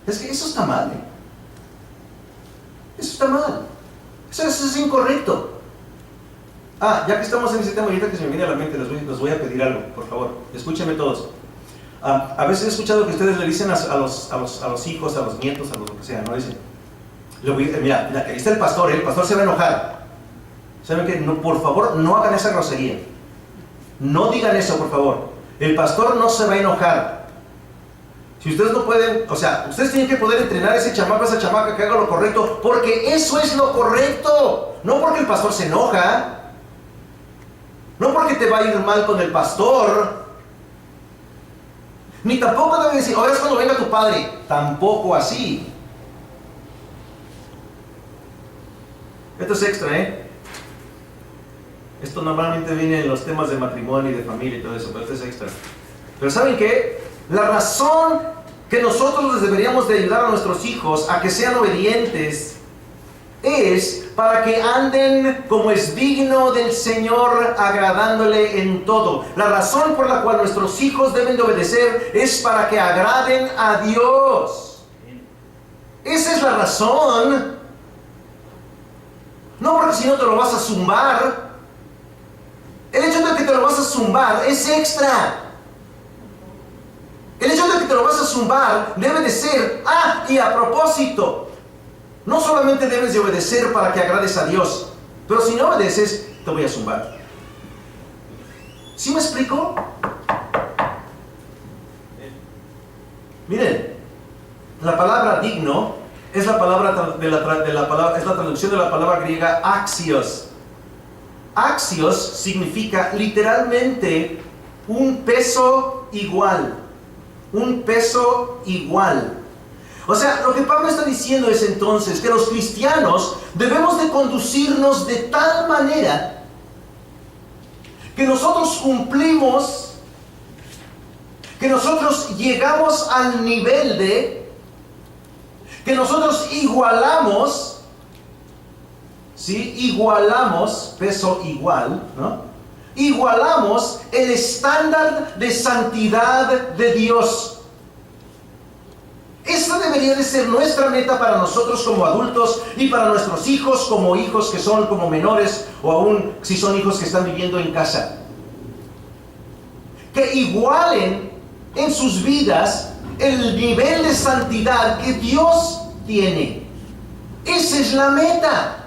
Es que eso está mal, ¿eh? Eso está mal. Eso es incorrecto. Ya que estamos en ese tema, ahorita que se me viene a la mente, les voy a pedir algo, por favor. Escúchenme todos. A veces he escuchado que ustedes le dicen a los hijos, a los nietos, a lo que sea, ¿no? Dicen, mira, que ahí está el pastor se va a enojar. ¿Saben qué? No, por favor, no hagan esa grosería. No digan eso, por favor. El pastor no se va a enojar. Si ustedes no pueden, ustedes tienen que poder entrenar a ese chamaco, a esa chamaca que haga lo correcto, porque eso es lo correcto. No porque el pastor se enoja. No porque te va a ir mal con el pastor. Ni tampoco debe decir, ahora es cuando venga tu padre. Tampoco así. Esto es extra, ¿eh? Esto normalmente viene en los temas de matrimonio y de familia y todo eso, pero esto es extra. Pero ¿saben qué? La razón que nosotros les deberíamos de ayudar a nuestros hijos a que sean obedientes es para que anden como es digno del Señor, agradándole en todo. La razón por la cual nuestros hijos deben de obedecer es para que agraden a Dios. Esa es la razón. No porque si no te lo vas a zumbar. El hecho de que te lo vas a zumbar es extra. El hecho de que te lo vas a zumbar debe de ser, y a propósito, no solamente debes de obedecer para que agrades a Dios, pero si no obedeces, te voy a zumbar. ¿Sí me explico? Miren, la palabra digno es la palabra es la traducción de la palabra griega axios. Axios significa literalmente un peso igual. Un peso igual. O sea, lo que Pablo está diciendo es entonces que los cristianos debemos de conducirnos de tal manera que nosotros cumplimos, que nosotros llegamos al nivel que nosotros igualamos, ¿sí? Igualamos, peso igual, ¿no? Igualamos el estándar de santidad de Dios. Esta debería de ser nuestra meta para nosotros como adultos y para nuestros hijos como hijos que son como menores o aún si son hijos que están viviendo en casa. Que igualen en sus vidas el nivel de santidad que Dios tiene. Esa es la meta.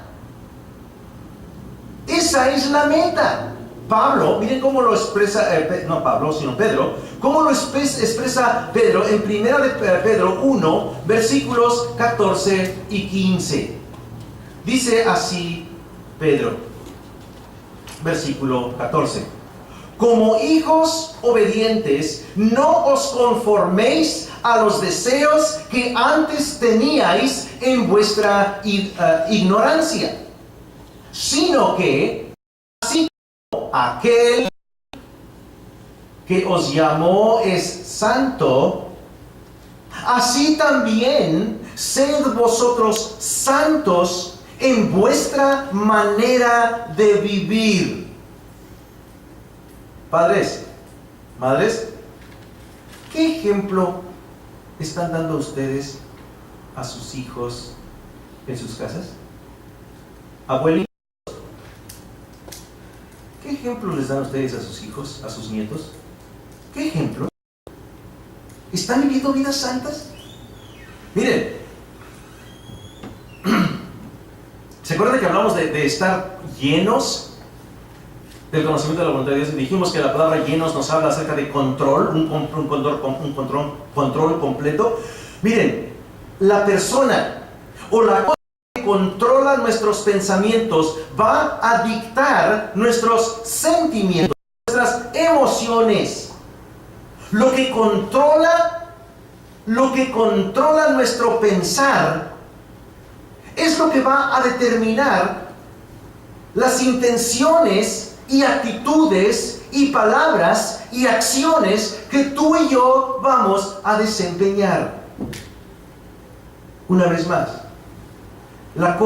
Esa es la meta. Pablo, miren cómo lo expresa, no Pablo, sino Pedro, cómo lo expresa Pedro en 1 de Pedro 1, versículos 14 y 15. Dice así Pedro, versículo 14: como hijos obedientes, no os conforméis a los deseos que antes teníais en vuestra ignorancia, sino que, así como aquel que os llamó es santo, así también sed vosotros santos en vuestra manera de vivir. Padres, madres, ¿qué ejemplo están dando ustedes a sus hijos en sus casas? Abuelitos, ¿qué ejemplo les dan ustedes a sus hijos, a sus nietos? ¿Qué ejemplo? ¿Están viviendo vidas santas? Miren, ¿se acuerdan que hablamos de estar llenos del conocimiento de la voluntad de Dios? Dijimos que la palabra llenos nos habla acerca de control, un control completo. Miren, la persona o la cosa que controla nuestros pensamientos va a dictar nuestros sentimientos, nuestras emociones. Lo que controla nuestro pensar es lo que va a determinar las intenciones y actitudes y palabras y acciones que tú y yo vamos a desempeñar. Una vez más, la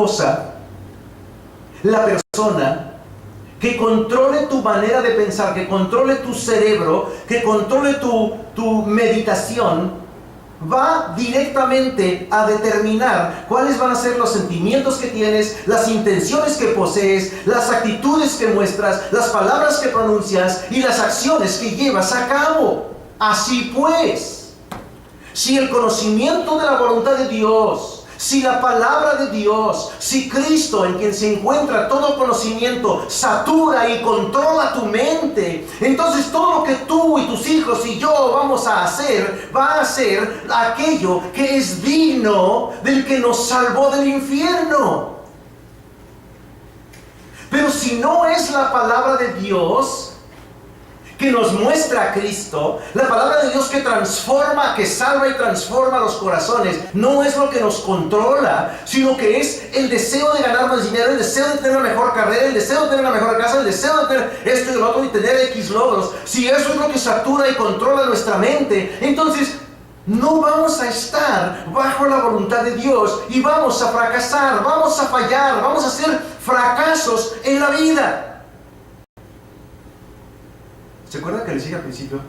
persona que controle tu manera de pensar, que controle tu cerebro, que controle tu meditación, va directamente a determinar cuáles van a ser los sentimientos que tienes, las intenciones que posees, las actitudes que muestras, las palabras que pronuncias y las acciones que llevas a cabo. Así pues, si el conocimiento de la voluntad de Dios, si la palabra de Dios, si Cristo, en quien se encuentra todo conocimiento, satura y controla tu mente, entonces todo lo que tú y tus hijos y yo vamos a hacer, va a ser aquello que es digno del que nos salvó del infierno. Pero si no es la palabra de Dios que nos muestra a Cristo, la palabra de Dios que transforma, que salva y transforma los corazones, no es lo que nos controla, sino que es el deseo de ganar más dinero, el deseo de tener una mejor carrera, el deseo de tener una mejor casa, el deseo de tener esto y lo otro y tener X logros. Si eso es lo que satura y controla nuestra mente, entonces no vamos a estar bajo la voluntad de Dios y vamos a fracasar, vamos a fallar, vamos a hacer fracasos en la vida. ¿Se acuerdan que les dije al principio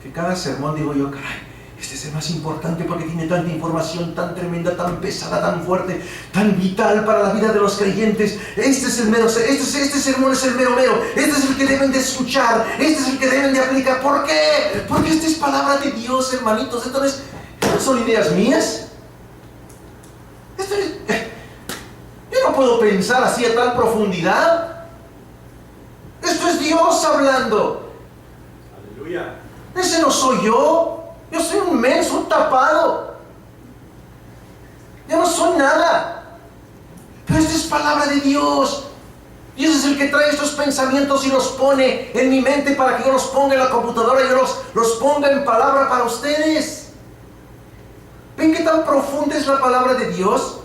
que cada sermón digo yo, caray, este es el más importante porque tiene tanta información tan tremenda, tan pesada, tan fuerte, tan vital para la vida de los creyentes? Este es el mero, este sermón es el mero, este es el que deben de escuchar, este es el que deben de aplicar. ¿Por qué? Porque esta es palabra de Dios, hermanitos. Entonces, ¿no son ideas mías? Yo no puedo pensar así a tal profundidad. Esto es Dios hablando. Aleluya. Ese no soy yo. Yo soy un menso, un tapado. Yo no soy nada. Pero esta es palabra de Dios. Dios es el que trae estos pensamientos y los pone en mi mente para que yo los ponga en la computadora y yo los ponga en palabra para ustedes. ¿Ven qué tan profunda es la palabra de Dios?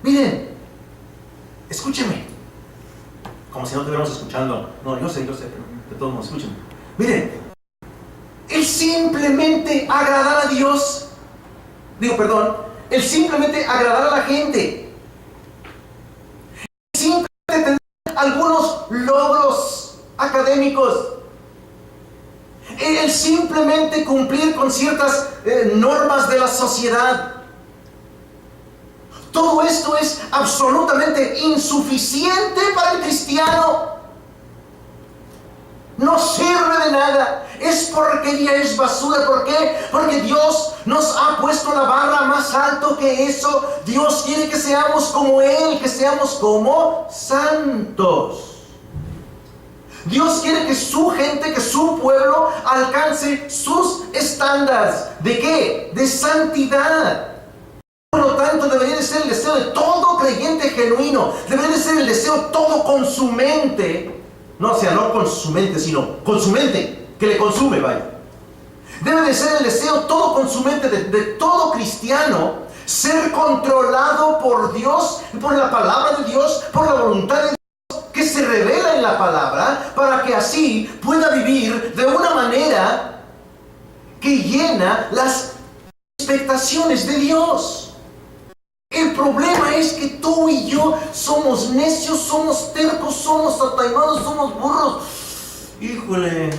Miren, escúchenme. Como si no estuviéramos escuchando. No, yo sé, pero de todos modos, escúchenme. Miren, el simplemente agradar a Dios, el simplemente agradar a la gente, el simplemente tener algunos logros académicos, el simplemente cumplir con ciertas normas de la sociedad. Todo esto es absolutamente insuficiente para el cristiano. No sirve de nada. Es porquería, es basura. ¿Por qué? Porque Dios nos ha puesto la barra más alto que eso. Dios quiere que seamos como Él, que seamos como santos. Dios quiere que su gente, que su pueblo alcance sus estándares. ¿De qué? De santidad. Por lo tanto, debería de ser el deseo de todo creyente genuino, debería de ser el deseo todo con su mente, No, o sea, no con su mente, sino con su mente, que le consume, vaya. Debe de ser el deseo todo consumente de todo cristiano, ser controlado por Dios, por la palabra de Dios, por la voluntad de Dios, que se revela en la palabra, para que así pueda vivir de una manera que llena las expectaciones de Dios. El problema es que tú y yo somos necios, somos tercos, somos ataimados, somos burros. Híjole,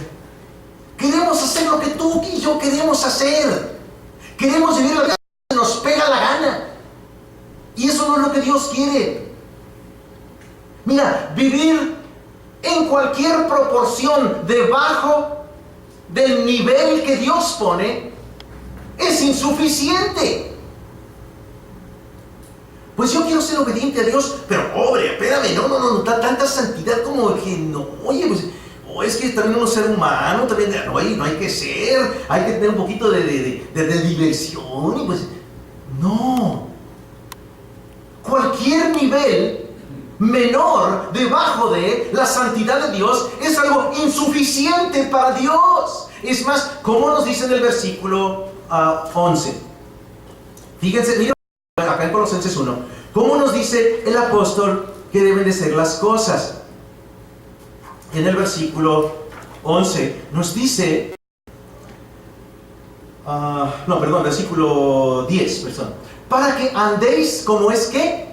queremos hacer lo que tú y yo queremos hacer. Queremos vivir la vida que nos pega la gana. Y eso no es lo que Dios quiere. Mira, vivir en cualquier proporción debajo del nivel que Dios pone es insuficiente. Pues yo quiero ser obediente a Dios, pero pobre, espérame, no, tanta santidad como que no, oye, pues, es que también uno es ser humano, también no hay que ser, hay que tener un poquito de diversión, y pues, no. Cualquier nivel menor debajo de la santidad de Dios es algo insuficiente para Dios. Es más, como nos dice en el versículo 11. Fíjense, mira acá en Colosenses 1, ¿cómo nos dice el apóstol que deben de ser las cosas? En el versículo 11 nos dice, versículo 10, para que andéis como es que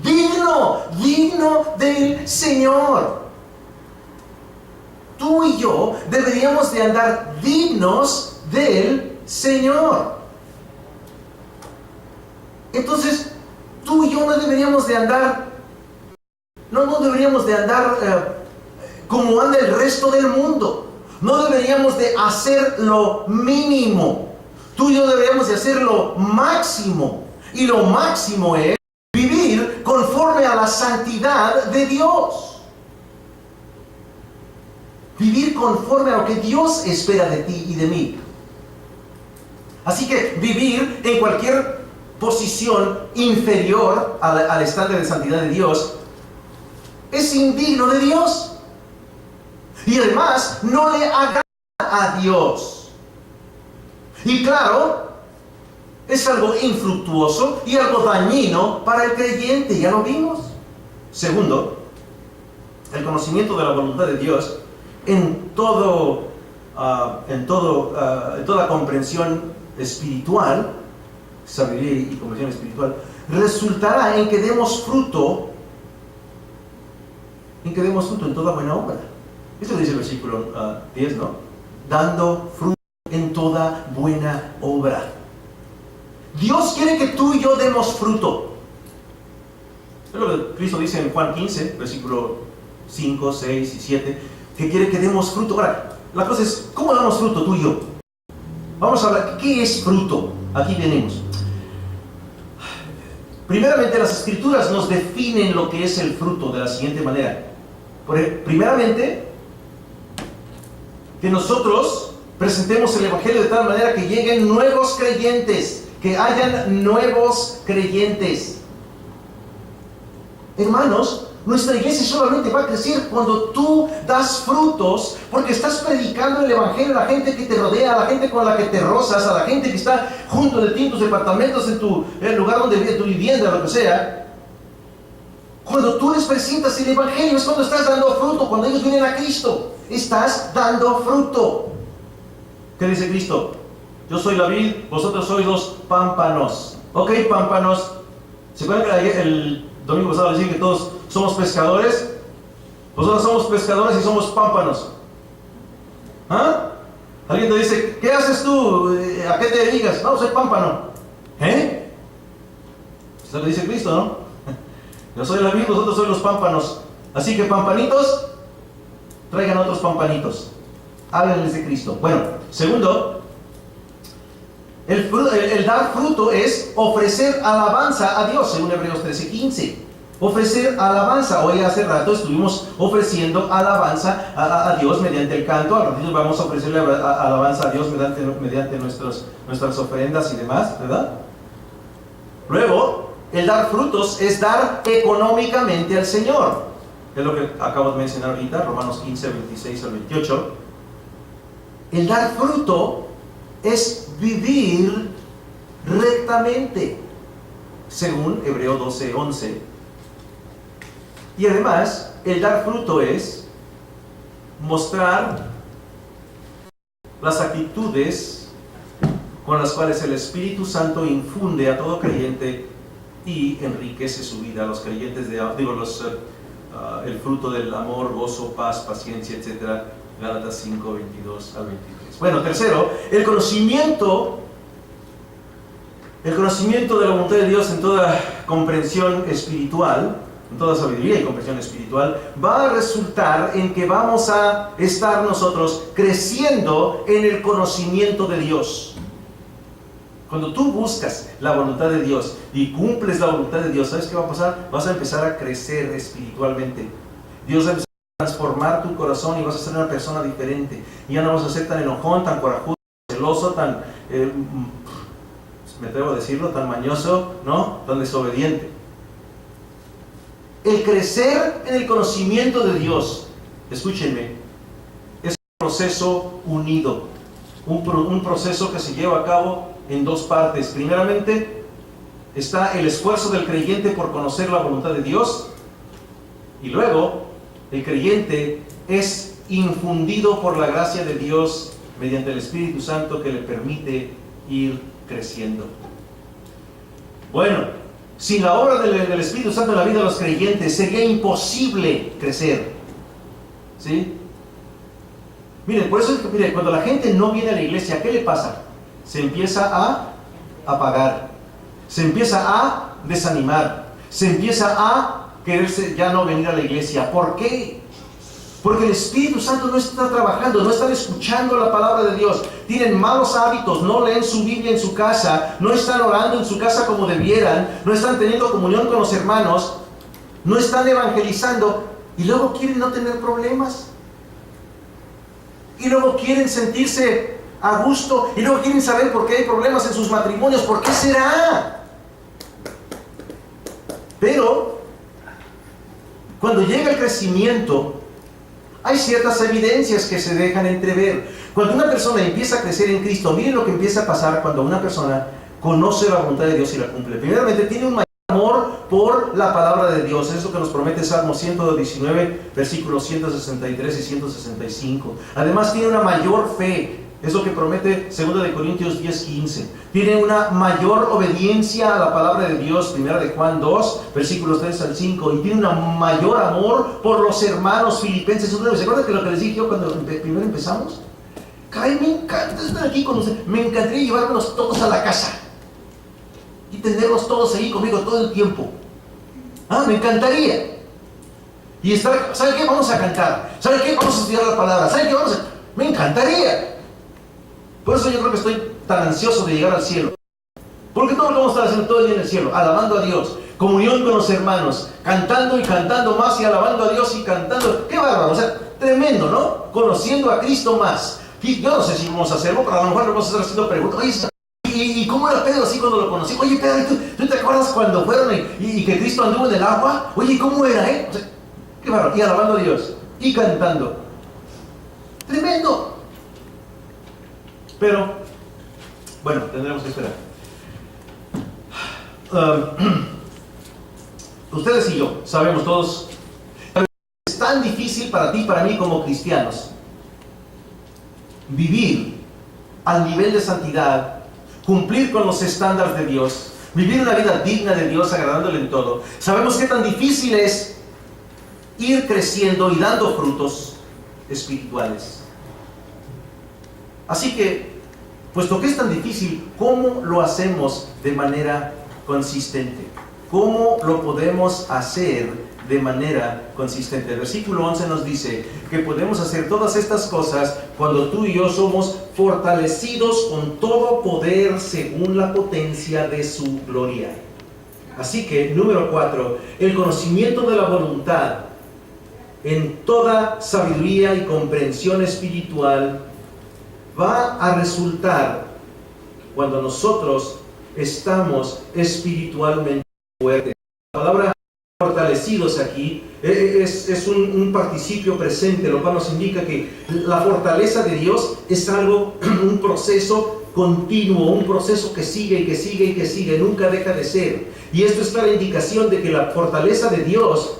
digno del Señor. Tú y yo deberíamos de andar dignos del Señor. Entonces, tú y yo no deberíamos de andar, como anda el resto del mundo. No deberíamos de hacer lo mínimo. Tú y yo deberíamos de hacer lo máximo. Y lo máximo es vivir conforme a la santidad de Dios. Vivir conforme a lo que Dios espera de ti y de mí. Así que vivir en cualquier posición inferior al estándar de santidad de Dios es indigno de Dios. Y además no le agrada a Dios. Y claro, es algo infructuoso y algo dañino para el creyente, ya lo vimos. Segundo, el conocimiento de la voluntad de Dios en toda comprensión espiritual, sabiduría y comprensión espiritual, resultará en que demos fruto en toda buena obra. Esto dice el versículo 10, ¿no? Dando fruto en toda buena obra. Dios quiere que tú y yo demos fruto. Es lo que Cristo dice en Juan 15, versículo 5, 6 y 7, que quiere que demos fruto. Ahora, la cosa es, ¿cómo damos fruto tú y yo? Vamos a hablar, ¿qué es fruto? Aquí venimos. Primeramente, las Escrituras nos definen lo que es el fruto de la siguiente manera. Primeramente, que nosotros presentemos el Evangelio de tal manera que lleguen nuevos creyentes, que hayan nuevos creyentes. Hermanos, nuestra iglesia solamente va a crecer cuando tú das frutos, porque estás predicando el Evangelio a la gente que te rodea, a la gente con la que te rozas, a la gente que está junto de ti en tus departamentos, en el lugar donde vive tu vivienda, lo que sea. Cuando tú les presentas el Evangelio es cuando estás dando fruto. Cuando ellos vienen a Cristo, estás dando fruto. ¿Qué dice Cristo? Yo soy la vid, vosotros sois los pámpanos. Ok, pámpanos. ¿Se acuerdan que el domingo pasado les dije que todos somos pescadores? Nosotros somos pescadores y somos pámpanos. ¿Ah? Alguien te dice, ¿qué haces tú? ¿A qué te dedicas? No, soy pámpano. ¿Eh? Eso lo dice Cristo, ¿no? Yo soy la vid, vosotros sois los pámpanos. Así que pampanitos, traigan otros pampanitos. Háblenles de Cristo. Bueno, segundo, el dar fruto es ofrecer alabanza a Dios, según Hebreos 13:15. Ofrecer alabanza. Hoy hace rato estuvimos ofreciendo alabanza a Dios mediante el canto. Al ratito vamos a ofrecerle alabanza a Dios mediante nuestras ofrendas y demás, ¿verdad? Luego, el dar frutos es dar económicamente al Señor. es lo que acabo de mencionar ahorita, Romanos 15, 26 al 28. El dar fruto es vivir rectamente, según Hebreo 12, 11. Y además, el dar fruto es mostrar las actitudes con las cuales el Espíritu Santo infunde a todo creyente y enriquece su vida. Los creyentes el fruto del amor, gozo, paz, paciencia, etc. Gálatas 5, 22 al 23. Bueno, tercero, el conocimiento de la voluntad de Dios en toda comprensión espiritual, en toda sabiduría y comprensión espiritual, va a resultar en que vamos a estar nosotros creciendo en el conocimiento de Dios. Cuando tú buscas la voluntad de Dios y cumples la voluntad de Dios, ¿sabes qué va a pasar? Vas a empezar a crecer espiritualmente. Dios va a empezar a transformar tu corazón y vas a ser una persona diferente. Y ya no vas a ser tan enojón, tan corajudo, celoso, tan, me atrevo a decirlo, tan mañoso, ¿no? Tan desobediente. El crecer en el conocimiento de Dios, escúchenme, es un proceso unido, un proceso que se lleva a cabo en dos partes. Primeramente, está el esfuerzo del creyente por conocer la voluntad de Dios, y luego el creyente es infundido por la gracia de Dios mediante el Espíritu Santo que le permite ir creciendo. Bueno, sin la obra del Espíritu Santo en la vida de los creyentes sería imposible crecer, ¿sí? Miren, por eso es que, cuando la gente no viene a la iglesia, ¿qué le pasa? Se empieza a apagar, se empieza a desanimar, se empieza a quererse ya no venir a la iglesia. ¿Por qué? Porque el Espíritu Santo no está trabajando, no están escuchando la palabra de Dios, tienen malos hábitos, no leen su Biblia en su casa, no están orando en su casa como debieran, no están teniendo comunión con los hermanos, no están evangelizando, y luego quieren no tener problemas, y luego quieren sentirse a gusto, y luego quieren saber por qué hay problemas en sus matrimonios. ¿Por qué será? Pero cuando llega el crecimiento, hay ciertas evidencias que se dejan entrever. Cuando una persona empieza a crecer en Cristo, miren lo que empieza a pasar cuando una persona conoce la voluntad de Dios y la cumple. Primeramente, tiene un mayor amor por la palabra de Dios. Es lo que nos promete Salmo 119, versículos 163 y 165. Además, tiene una mayor fe. Es lo que promete 2 Corintios 10:15. Tiene una mayor obediencia a la palabra de Dios, 1 Juan 2, versículos 3 al 5. Y tiene un mayor amor por los hermanos Filipenses 1:9. ¿Se acuerdan que lo que les dije yo cuando primero empezamos? Ay, me encanta estar aquí con ustedes. Me encantaría llevármelos todos a la casa y tenerlos todos ahí conmigo todo el tiempo. Me encantaría. Y estar, ¿saben qué? Vamos a cantar. ¿Saben qué? Vamos a estudiar la palabra. ¿Saben qué? Me encantaría. Por eso yo creo que estoy tan ansioso de llegar al cielo. Porque todo lo que vamos a estar haciendo todo el día en el cielo, alabando a Dios, comunión con los hermanos, cantando y cantando más y alabando a Dios y cantando. ¡Qué bárbaro! O sea, tremendo, ¿no? Conociendo a Cristo más. Y yo no sé si vamos a hacerlo, pero a lo mejor le vamos a estar haciendo preguntas. Oye, ¿y cómo era Pedro así cuando lo conocí? Oye, Pedro, ¿tú te acuerdas cuando fueron y que Cristo anduvo en el agua? Oye, ¿cómo era, O sea, qué bárbaro. Y alabando a Dios y cantando. Tremendo. Pero, bueno, tendremos que esperar. Ustedes y yo sabemos todos, es tan difícil para ti y para mí como cristianos vivir al nivel de santidad, cumplir con los estándares de Dios, vivir una vida digna de Dios, agradándole en todo. Sabemos qué tan difícil es ir creciendo y dando frutos espirituales. Así que, puesto que es tan difícil, ¿cómo lo hacemos de manera consistente? ¿Cómo lo podemos hacer de manera consistente? El versículo 11 nos dice que podemos hacer todas estas cosas cuando tú y yo somos fortalecidos con todo poder según la potencia de su gloria. Así que, número 4, el conocimiento de la voluntad en toda sabiduría y comprensión espiritual va a resultar cuando nosotros estamos espiritualmente fuertes. La palabra fortalecidos aquí es un participio presente, lo cual nos indica que la fortaleza de Dios es algo, un proceso continuo, un proceso que sigue y que sigue y que sigue, nunca deja de ser. Y esto es clara indicación de que la fortaleza de Dios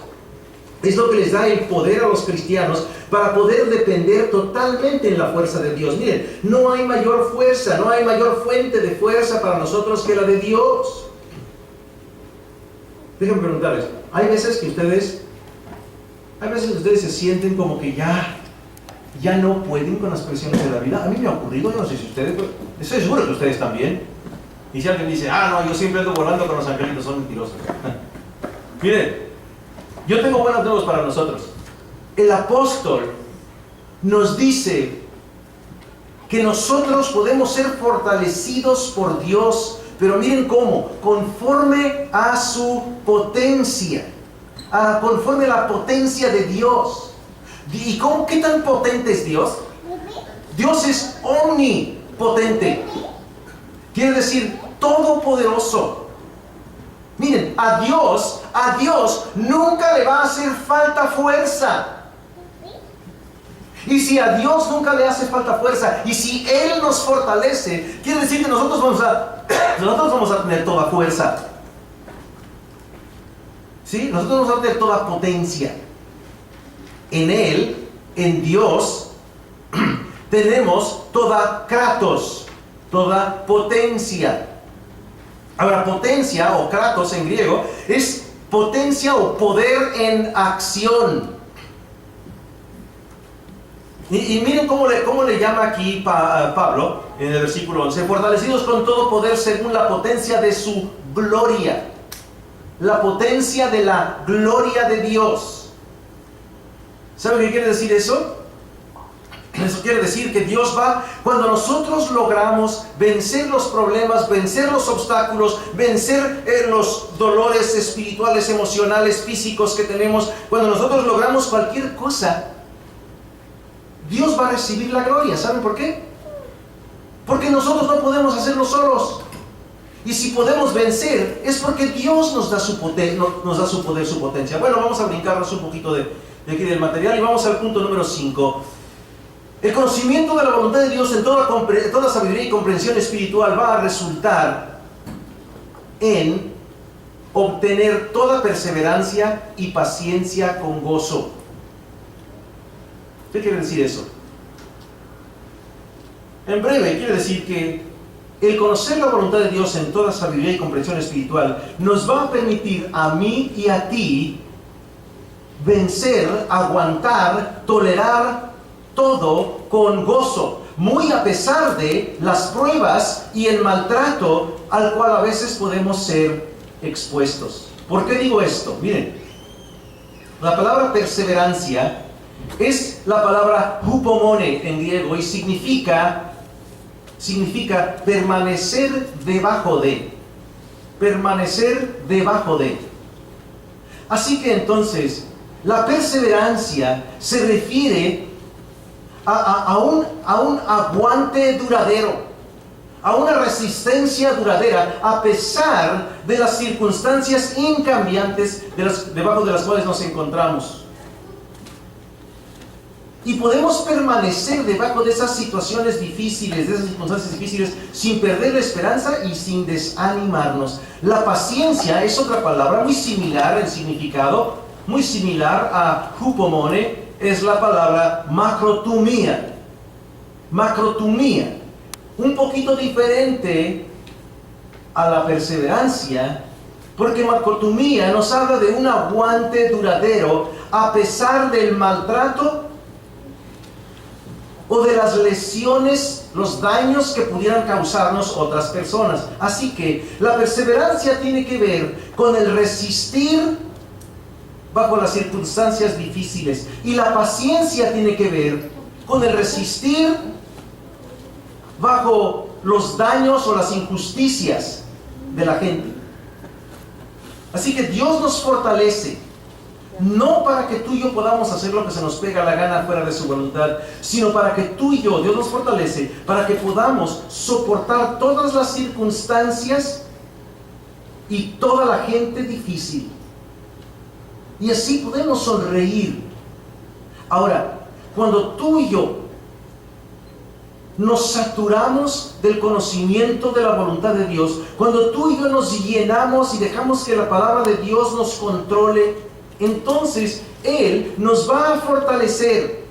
es lo que les da el poder a los cristianos para poder depender totalmente en la fuerza de Dios. Miren, no hay mayor fuerza, no hay mayor fuente de fuerza para nosotros que la de Dios. Déjenme preguntarles, hay veces que ustedes se sienten como que ya no pueden con las presiones de la vida. A mí me ha ocurrido, yo no sé si ustedes, pero estoy seguro que ustedes también. Y si alguien dice, no, yo siempre ando volando con los angelitos, son mentirosos. Miren, yo tengo buenas nuevas para nosotros. El apóstol nos dice que nosotros podemos ser fortalecidos por Dios, pero miren cómo, conforme a su potencia, conforme a la potencia de Dios. ¿Y cómo, qué tan potente es Dios? Dios es omnipotente, quiere decir todopoderoso. Miren, a Dios nunca le va a hacer falta fuerza. Y si a Dios nunca le hace falta fuerza, y si Él nos fortalece, quiere decir que nosotros vamos a tener toda fuerza. ¿Sí? Nosotros vamos a tener toda potencia. En Él, en Dios, tenemos toda kratos, toda potencia. Ahora, potencia o kratos en griego es potencia o poder en acción. Y miren cómo le llama aquí Pablo en el versículo 11: fortalecidos con todo poder según la potencia de su gloria. La potencia de la gloria de Dios. ¿Sabe qué quiere decir eso? Eso quiere decir que Dios va, cuando nosotros logramos vencer los problemas, vencer los obstáculos, vencer los dolores espirituales, emocionales, físicos que tenemos, cuando nosotros logramos cualquier cosa, Dios va a recibir la gloria. ¿Saben por qué? Porque nosotros no podemos hacerlo solos. Y si podemos vencer, es porque Dios nos da su poder, su potencia. Bueno, vamos a brincarnos un poquito de aquí del material y vamos al punto número 5. El conocimiento de la voluntad de Dios en toda sabiduría y comprensión espiritual va a resultar en obtener toda perseverancia y paciencia con gozo. ¿Qué quiere decir eso? En breve, quiere decir que el conocer la voluntad de Dios en toda sabiduría y comprensión espiritual nos va a permitir a mí y a ti vencer, aguantar, tolerar todo con gozo, muy a pesar de las pruebas y el maltrato al cual a veces podemos ser expuestos. ¿Por qué digo esto? Miren, la palabra perseverancia es la palabra hupomone en griego y significa permanecer debajo de. Permanecer debajo de. Así que entonces, la perseverancia se refiere a un aguante duradero, a una resistencia duradera, a pesar de las circunstancias incambiantes debajo de las cuales nos encontramos. Y podemos permanecer debajo de esas situaciones difíciles, de esas circunstancias difíciles, sin perder la esperanza y sin desanimarnos. La paciencia es otra palabra muy similar en significado, muy similar a hupomone, es la palabra macrotumía. Macrotumía, un poquito diferente a la perseverancia, porque macrotumía nos habla de un aguante duradero a pesar del maltrato o de las lesiones, los daños que pudieran causarnos otras personas. Así que la perseverancia tiene que ver con el resistir bajo las circunstancias difíciles, y la paciencia tiene que ver con el resistir bajo los daños o las injusticias de la gente. Así que Dios nos fortalece, no para que tú y yo podamos hacer lo que se nos pega la gana fuera de su voluntad, sino para que tú y yo, Dios nos fortalece, para que podamos soportar todas las circunstancias y toda la gente difícil. Y así podemos sonreír. Ahora, cuando tú y yo nos saturamos del conocimiento de la voluntad de Dios, cuando tú y yo nos llenamos y dejamos que la palabra de Dios nos controle, entonces Él nos va a fortalecer.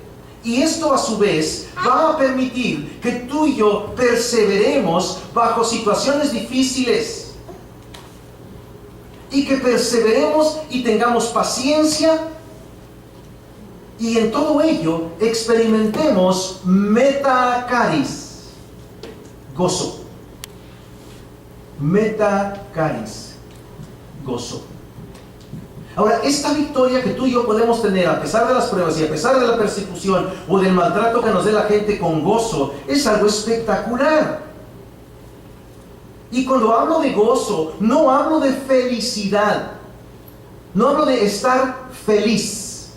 Y esto a su vez va a permitir que tú y yo perseveremos bajo situaciones difíciles. Y que perseveremos y tengamos paciencia. Y en todo ello experimentemos metacaris, gozo. Metacaris, gozo. Ahora, esta victoria que tú y yo podemos tener a pesar de las pruebas y a pesar de la persecución o del maltrato que nos dé la gente con gozo, es algo espectacular. Y cuando hablo de gozo, no hablo de felicidad, no hablo de estar feliz.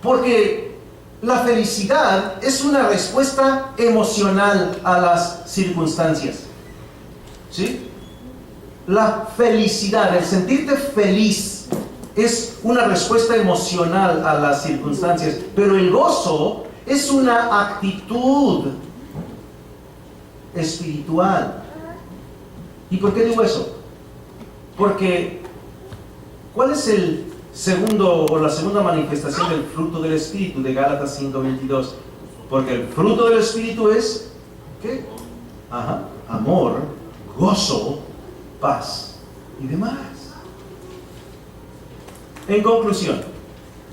Porque la felicidad es una respuesta emocional a las circunstancias. ¿Sí? La felicidad, el sentirte feliz, es una respuesta emocional a las circunstancias. Pero el gozo es una actitud espiritual. ¿Y por qué digo eso? Porque, ¿cuál es el segundo o la segunda manifestación del fruto del Espíritu de Gálatas 5:22? Porque el fruto del Espíritu es ¿qué? Amor, gozo, paz y demás. En conclusión,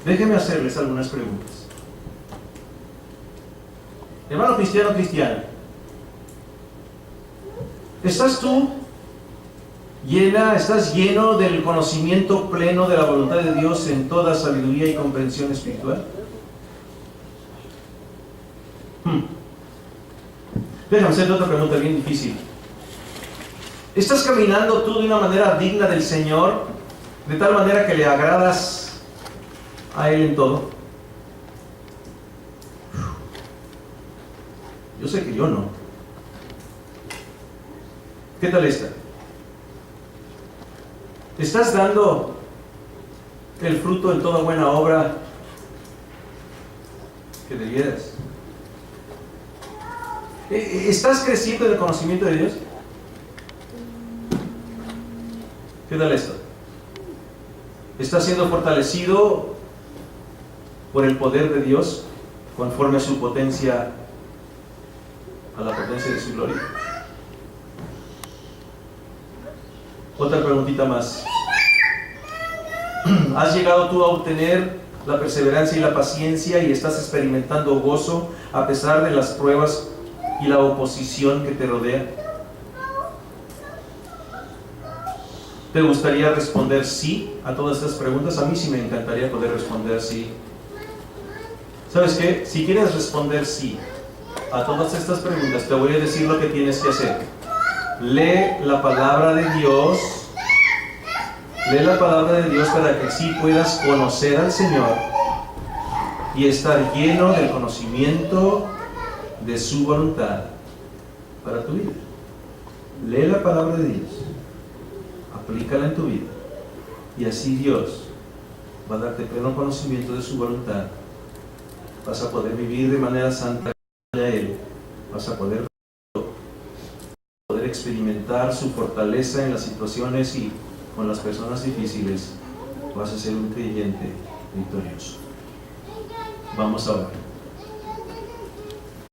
déjenme hacerles algunas preguntas. Hermano cristiano, ¿estás tú estás lleno del conocimiento pleno de la voluntad de Dios en toda sabiduría y comprensión espiritual? Déjame hacerte otra pregunta bien difícil. ¿Estás caminando tú de una manera digna del Señor, de tal manera que le agradas a Él en todo? Yo sé que yo no. ¿Qué tal esta? ¿Estás dando el fruto en toda buena obra que debieras? ¿Estás creciendo en el conocimiento de Dios? ¿Qué tal esto? ¿Estás siendo fortalecido por el poder de Dios conforme a su potencia, a la potencia de su gloria? Otra preguntita más. ¿Has llegado tú a obtener la perseverancia y la paciencia y estás experimentando gozo a pesar de las pruebas y la oposición que te rodea? ¿Te gustaría responder sí a todas estas preguntas? A mí sí me encantaría poder responder sí. ¿Sabes qué? Si quieres responder sí a todas estas preguntas, te voy a decir lo que tienes que hacer. Lee la palabra de Dios. Lee la palabra de Dios para que así puedas conocer al Señor y estar lleno del conocimiento de su voluntad para tu vida. Lee la palabra de Dios, aplícala en tu vida y así Dios va a darte pleno conocimiento de su voluntad. Vas a poder vivir de manera santa a Él. Vas a poder experimentar su fortaleza en las situaciones y con las personas difíciles. Vas a ser un creyente victorioso. Vamos a orar.